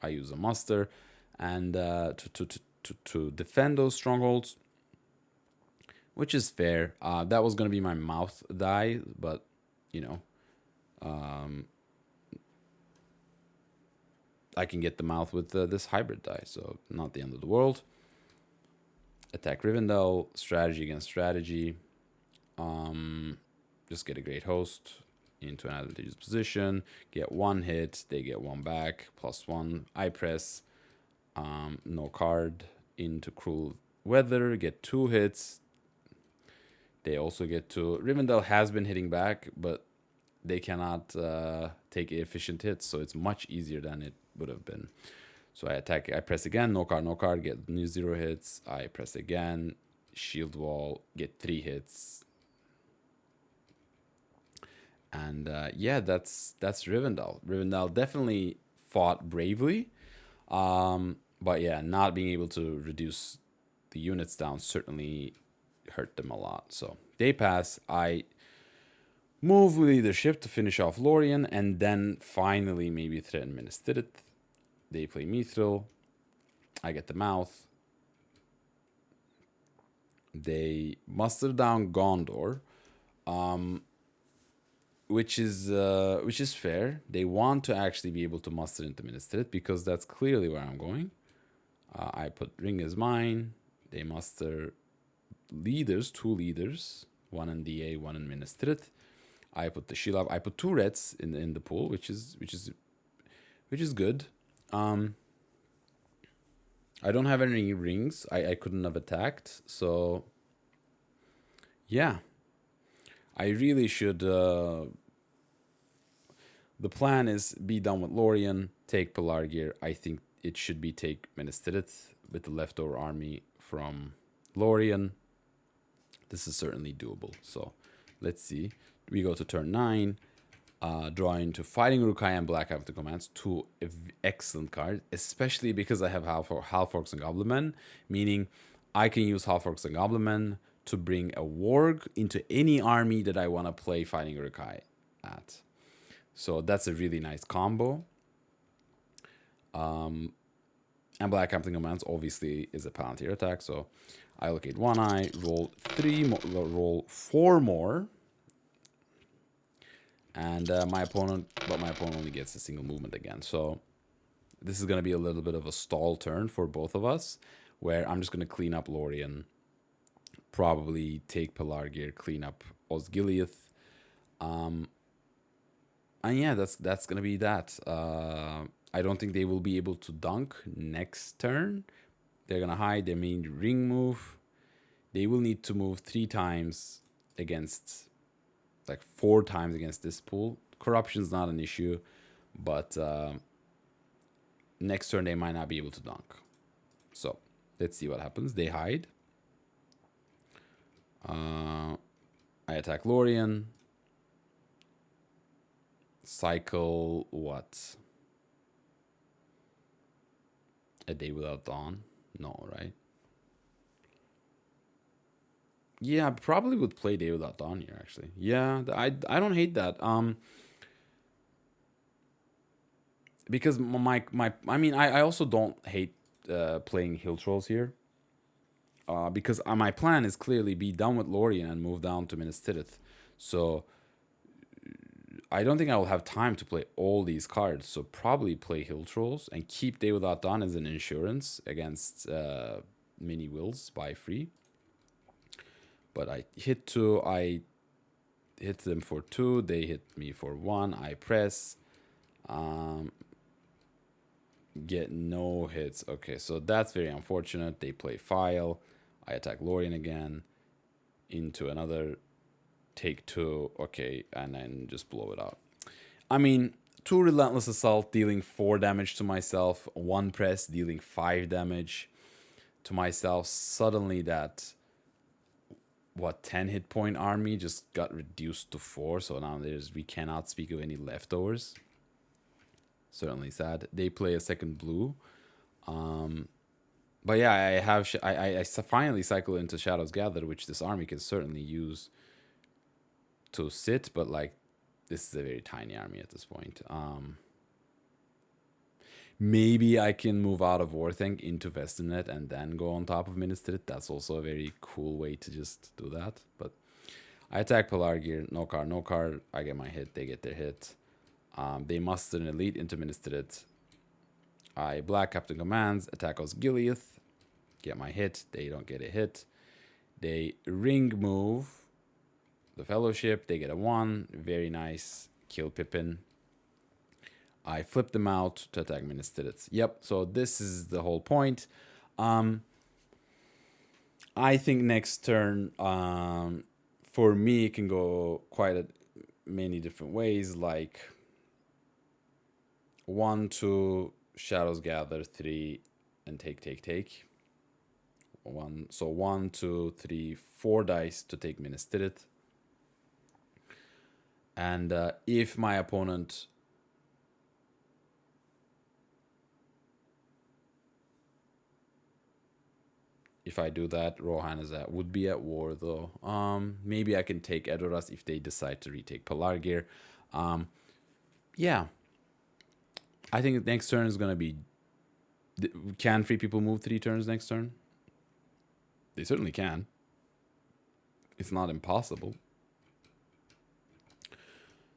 I use a muster and to defend those strongholds, which is fair. That was gonna be my mouth die, but you know, I can get the mouth with this hybrid die, so not the end of the world. Attack Rivendell, strategy against strategy. Just get a Great Host into an advantageous position. Get 1 hit, they get 1 back, +1. I press, no card into Cruel Weather, get 2 hits. They also get to... Rivendell has been hitting back, but they cannot take efficient hits, so it's much easier than it would have been. So I attack, I press again, no card, get new 0 hits. I press again, shield wall, get 3 hits. And yeah, that's Rivendell. Rivendell definitely fought bravely. But yeah, not being able to reduce the units down certainly hurt them a lot. So they pass. I move leadership to finish off Lorien, and then finally maybe threaten Minas Tirith. They play Mithril. I get the mouth. They muster down Gondor, which is fair. They want to actually be able to muster into Minas Tirith because that's clearly where I'm going. I put Ring is mine. They muster leaders, 2 leaders, 1 in DA, 1 in Minas Tirith. I put the Shelob. I put 2 reds in the pool, which is good. I don't have any rings. I couldn't have attacked. So, yeah. I really should... the plan is be done with Lorien, take Pelargir. I think it should be take Minas Tirith with the leftover army from Lorien. This is certainly doable. So, let's see. We go to turn 9. Draw into Fighting Uruk-hai and Black After commands. Two excellent cards, especially because I have Half-Orcs and Goblinmen, meaning I can use Half-Orcs and Goblinmen to bring a Warg into any army that I want to play Fighting Uruk-hai at. So that's a really nice combo. And Black Captain Commands obviously is a Palantir attack, so I allocate 1 eye, roll 4 more. And my opponent only gets a single movement again. So this is going to be a little bit of a stall turn for both of us, where I'm just going to clean up Lorien, probably take Pelargir, clean up Osgiliath. And yeah, that's going to be that. I don't think they will be able to dunk next turn. They're going to hide their main ring move. They will need to move 3 times against... like 4 times against this pool. Corruption's not an issue, but next turn they might not be able to dunk. So let's see what happens. They hide. I attack Lorien. Cycle what? A Day Without Dawn? No, right? Yeah, I probably would play Day Without Dawn here, actually. Yeah, I don't hate that. Because I mean, I also don't hate playing Hill Trolls here. Because my plan is clearly be done with Lorien and move down to Minas Tirith. So I don't think I will have time to play all these cards. So probably play Hill Trolls and keep Day Without Dawn as an insurance against mini wills buy free. But I hit 2, I hit them for 2, they hit me for 1, I press, get no hits. Okay, so that's very unfortunate. They play File, I attack Lorien again, into another, take 2, okay, and then just blow it out. I mean, 2 Relentless Assault dealing 4 damage to myself, 1 press dealing 5 damage to myself. Suddenly that... 10 hit point army just got reduced to 4, so now we cannot speak of any leftovers. Certainly sad. They play a second blue, but yeah, I finally cycle into Shadows Gather, which this army can certainly use to sit, but like this is a very tiny army at this point. Maybe I can move out of Warthank into Vesternet and then go on top of Minas Tirith. That's also a very cool way to just do that. But I attack Pelargir, no card. I get my hit, they get their hit. They muster an elite into Minas Tirith. I Black Captain Commands, attack Osgiliath, get my hit, they don't get a hit. They ring move the Fellowship, they get a 1, very nice, kill Pippin. I flip them out to attack Minas Tirith. Yep, so this is the whole point. I think next turn, for me, it can go quite many different ways. Like 1, 2, Shadows Gather, 3, and take. 1, 2, 3, 4 dice to take Minas Tirith. And if my opponent... If I do that, Rohan would be at war, though. Maybe I can take Edoras if they decide to retake Pelargir. Yeah. I think next turn is going to be... Can free people move 3 turns next turn? They certainly can. It's not impossible.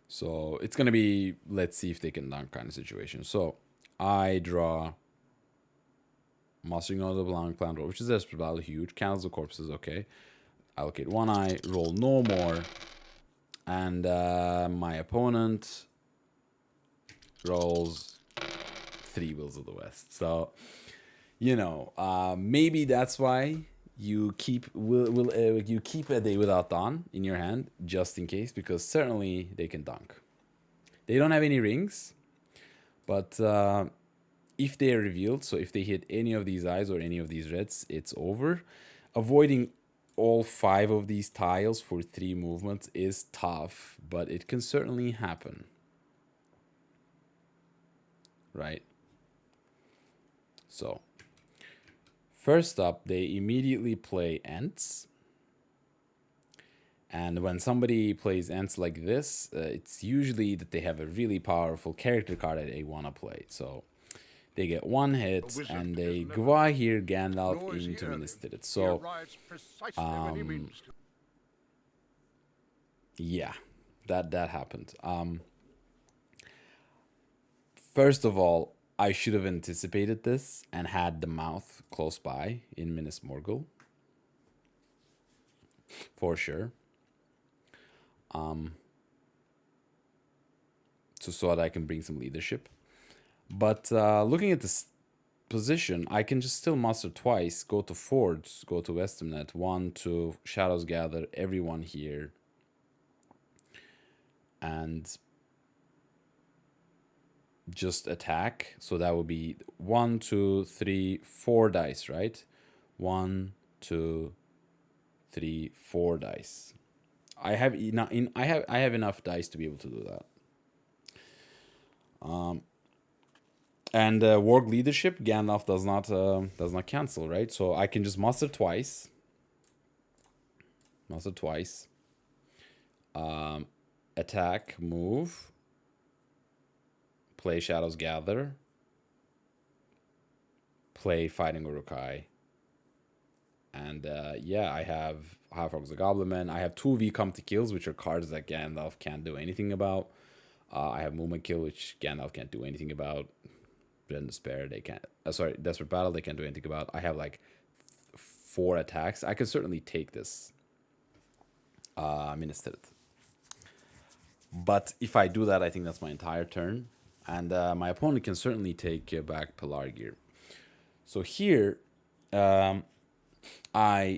So it's going to be, let's see if they can dunk kind of situation. So I draw... Mastering of the Blanc Plant Roll, which is Desperate Battle, huge. Candles of Corpses, okay. Allocate 1 eye, roll no more. And my opponent rolls 3 Wills of the West. So, Maybe that's why you keep will you keep a Day Without Dawn in your hand just in case, because certainly they can dunk. They don't have any rings, but if they are revealed, so if they hit any of these eyes or any of these reds, it's over. Avoiding all 5 of these tiles for 3 movements is tough, but it can certainly happen. Right? So, first up, they immediately play Ents. And when somebody plays Ents like this, it's usually that they have a really powerful character card that they want to play. So, they get 1 hit, and they Gwahir Gandalf into Minas Tirith. So, yeah, that happened. First of all, I should have anticipated this and had the mouth close by in Minas Morgul. For sure. So that I can bring some leadership. But looking at this position, I can just still muster twice, go to Fords, go to Westernet, 1, 2, Shadows Gather, everyone here. And just attack. So that would be 1, 2, 3, 4 dice, right? 1, 2, 3, 4 dice. I have enough dice to be able to do that. And Warg Leadership, Gandalf does not cancel, right? So I can just muster twice. Attack, move, play Shadows Gather, play Fighting Uruk-hai. And yeah, I have Half-Orcs the Goblin Man. I have 2 V Come to Kills, which are cards that Gandalf can't do anything about. I have Movement Kill, which Gandalf can't do anything about. Dread Despair, they can't. Desperate Battle, they can't do anything about. I have like 4 attacks. I could certainly take this Minas Tirith. But if I do that, I think that's my entire turn. And my opponent can certainly take back Pelargir. So here, I kind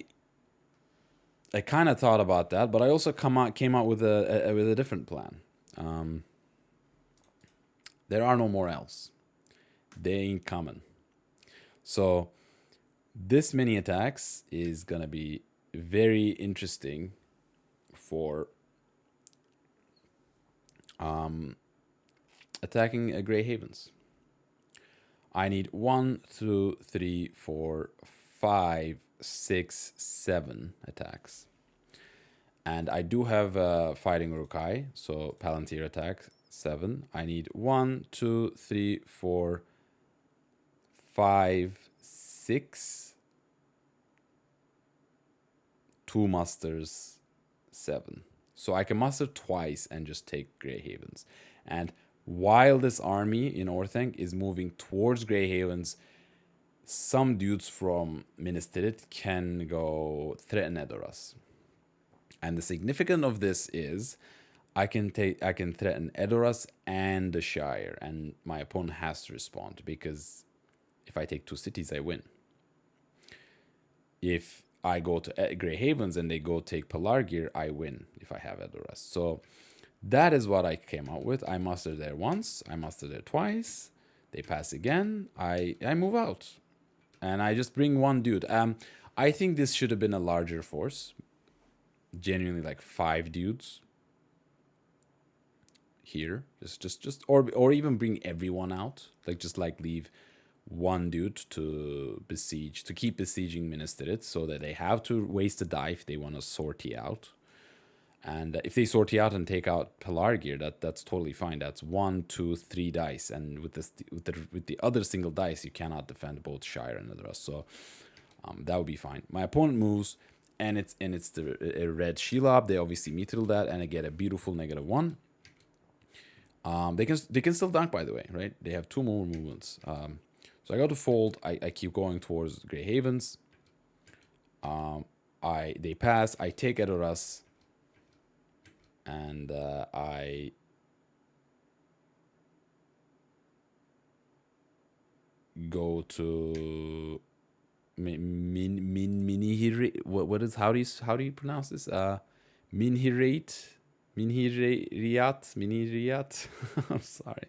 of thought about that, but I also came out with a different plan. There are no more elves. They ain't coming. So this many attacks is gonna be very interesting for attacking Grey Havens. I need 1, 2, 3, 4, 5, 6, 7 attacks. And I do have Fighting Uruk-hai, so Palantir attack 7. I need 1, 2, 3, 4, 5, 6, 2 musters, 7. So I can muster twice and just take Grey Havens. And while this army in Orthanc is moving towards Grey Havens, some dudes from Minas Tirith can go threaten Edoras. And the significance of this is I can threaten Edoras and the Shire, and my opponent has to respond, because if I take 2 cities, I win. If I go to Grey Havens and they go take Pelargir, I win if I have Edoras. So that is what I came out with. I mustered there once, I mustered there twice, they pass again, I move out. And I just bring 1 dude. I think this should have been a larger force. Genuinely like 5 dudes here. Or even bring everyone out. Like just like leave 1 dude to besiege, to keep besieging Minas Tirith, so that they have to waste a die if they want to sortie out. And if they sortie out and take out Pelargir, that's totally fine. That's 1, 2, 3 dice, and with the other single dice, you cannot defend both Shire and Edoras. So that would be fine. My opponent moves, and it's the red Shelob. They obviously mithril that, and I get a beautiful -1. They can still dunk, by the way, right? They have 2 more movements. So I go to fold. I keep going towards Grey Havens. They pass. I take Edoras. And I go to Minihiri. What is how do you pronounce this? Minhirate, Minhiriyat. I'm sorry,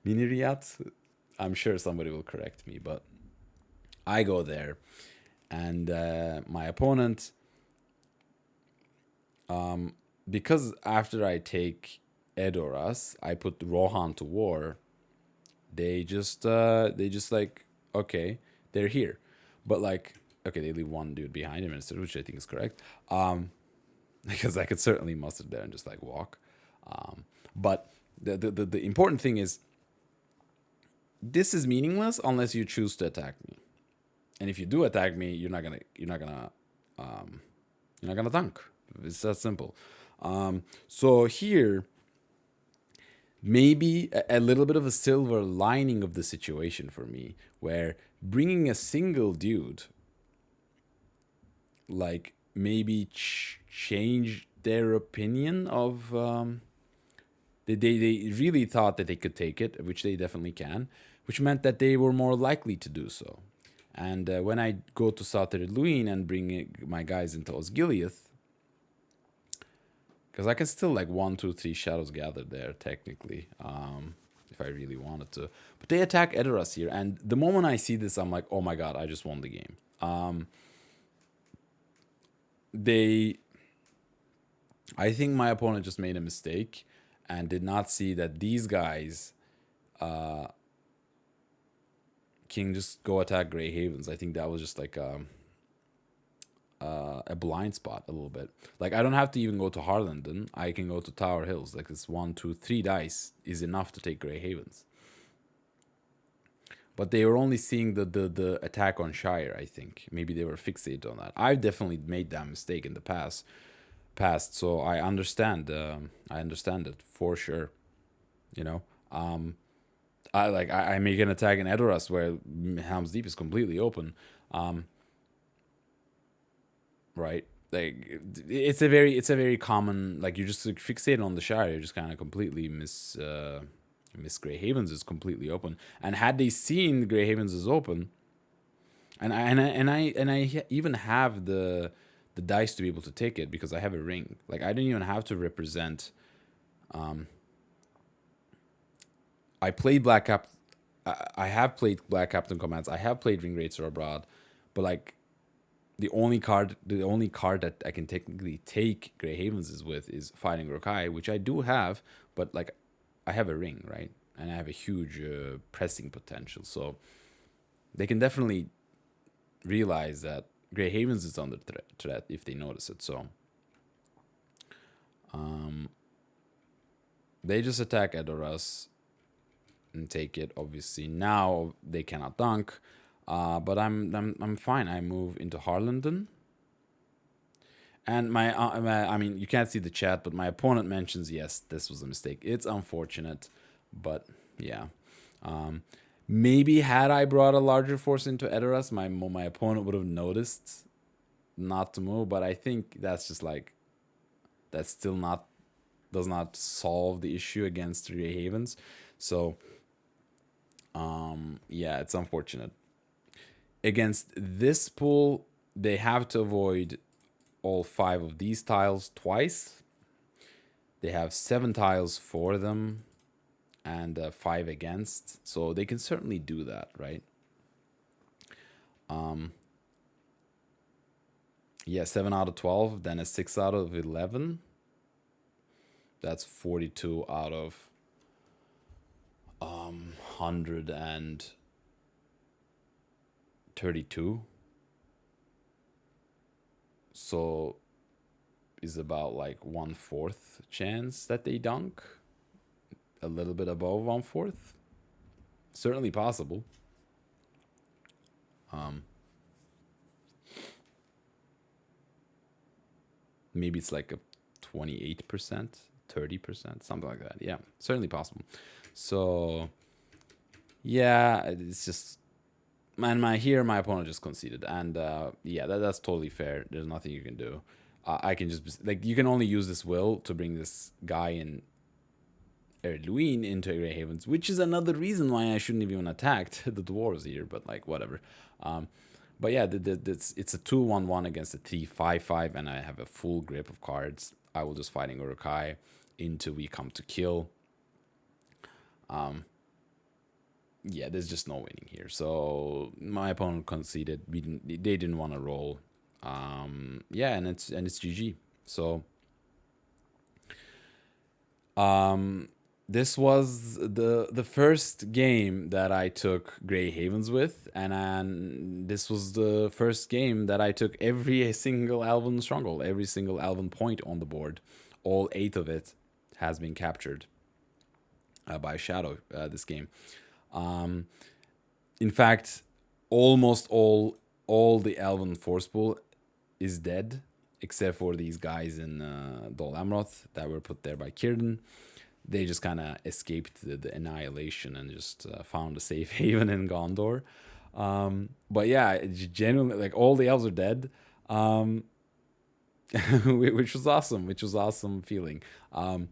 Minhiriyat. I'm sure somebody will correct me, but I go there, and my opponent, because after I take Edoras, I put Rohan to war. They just like, okay, they're here, but like, okay, they leave one dude behind him instead, which I think is correct. Because I could certainly muster there and just like walk. But the important thing is, this is meaningless unless you choose to attack me. And if you do attack me, you're not gonna dunk. It's that simple. So here, maybe a little bit of a silver lining of the situation for me, where bringing a single dude, like, maybe change their opinion of. They really thought that they could take it, which they definitely can, which meant that they were more likely to do so. And when I go to South Luin and bring my guys into Osgiliath, because I can still like 1, 2, 3 shadows gathered there technically, if I really wanted to. But they attack Edoras here, and the moment I see this, I'm like, oh my god, I just won the game. I think my opponent just made a mistake and did not see that these guys can just go attack Grey Havens. I think that was just like a blind spot a little bit. Like, I don't have to even go to Harlanden. I can go to Tower Hills. Like, this 1, 2, 3 dice is enough to take Grey Havens. But they were only seeing the attack on Shire, I think. Maybe they were fixated on that. I've definitely made that mistake in the past, so I understand. I understand it for sure. You know, I make an attack in Edoras where Helm's Deep is completely open. Right? Like, it's a very common, like, you're just like, fixated on the Shire. You're just kind of completely miss Grey Havens is completely open. And had they seen Grey Havens is open, and I even have the dice to be able to take it because I have a ring. Like, I didn't even have to represent. I played Black Cap. I have played Black Captain Commands. I have played Ring Racer Abroad, but like, the only card that I can technically take Grey Havens is with is Fighting Rokai, which I do have, but like, I have a ring, right? And I have a huge pressing potential, so they can definitely realize that Grey Havens is under threat if they notice it. So they just attack Edoras and take it. Obviously now they cannot dunk, but I'm fine. I move into Harlanden. And I mean, you can't see the chat, but my opponent mentions, yes, this was a mistake. It's unfortunate, but yeah. Maybe had I brought a larger force into Edoras, my opponent would have noticed not to move. But I think that's just like, that's still not, does not solve the issue against Grey Havens. So, yeah, it's unfortunate. Against this pool, they have to avoid all 5 of these tiles twice. They have 7 tiles for them and 5 against, so they can certainly do that, right? Yeah, 7 out of 12, then a 6 out of 11. That's 42 out of 132. So is about like 1/4 chance that they dunk. A little bit above 1/4. Certainly possible. Maybe it's like a 28%, 30%, something like that. Yeah, certainly possible. So yeah, it's just, man, my opponent just conceded, and yeah, that's totally fair. There's nothing you can do. I can just, like, you can only use this will to bring this guy in Erluin into Grey Havens, which is another reason why I shouldn't have even attacked the dwarves here. But like whatever. But yeah, it's a 2-1-1 against a 3-5-5, and I have a full grip of cards. I will just fighting Urukai into we come to kill. Yeah, there's just no winning here. So my opponent conceded. They didn't want to roll. Yeah, and it's GG. So this was the first game that I took Grey Havens with, and this was the first game that I took every single Elven stronghold, every single Elven point on the board. All 8 of it has been captured by Shadow this game. In fact, almost all the Elven force pool is dead, except for these guys in Dol Amroth that were put there by Círdan. They just kind of escaped the annihilation and just found a safe haven in Gondor. But yeah, genuinely, like all the elves are dead, which was awesome. Which was awesome feeling. And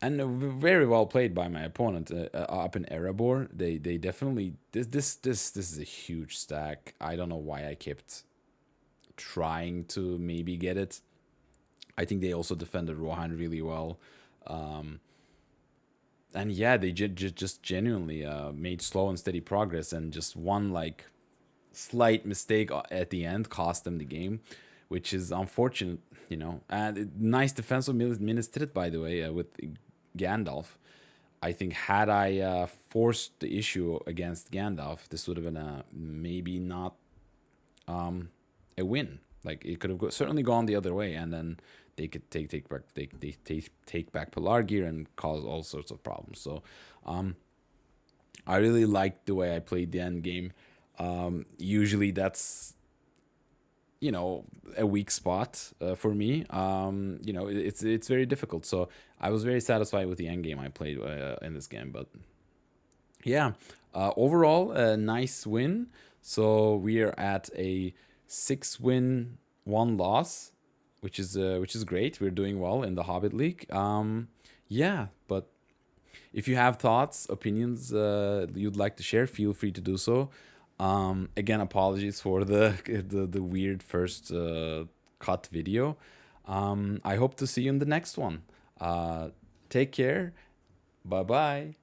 very well played by my opponent up in Erebor. They definitely this is a huge stack. I don't know why I kept trying to maybe get it. I think they also defended Rohan really well. And yeah, they just genuinely made slow and steady progress, and just one like slight mistake at the end cost them the game, which is unfortunate, you know. And nice defensive ministrit, by the way, with Gandalf. I think had I forced the issue against Gandalf, this would have been a maybe not a win. Like it could have certainly gone the other way, and then they could take back take back Pelargir and cause all sorts of problems. So I really liked the way I played the end game. Usually that's, you know, a weak spot for me. You know, it's very difficult. So I was very satisfied with the end game I played in this game. But yeah, overall a nice win. So we are at a 6-win, 1 loss, which is great. We're doing well in the Hobbit League. Yeah, but if you have thoughts, opinions you'd like to share, feel free to do so. Again, apologies for the weird first cut video. I hope to see you in the next one. Take care. Bye bye.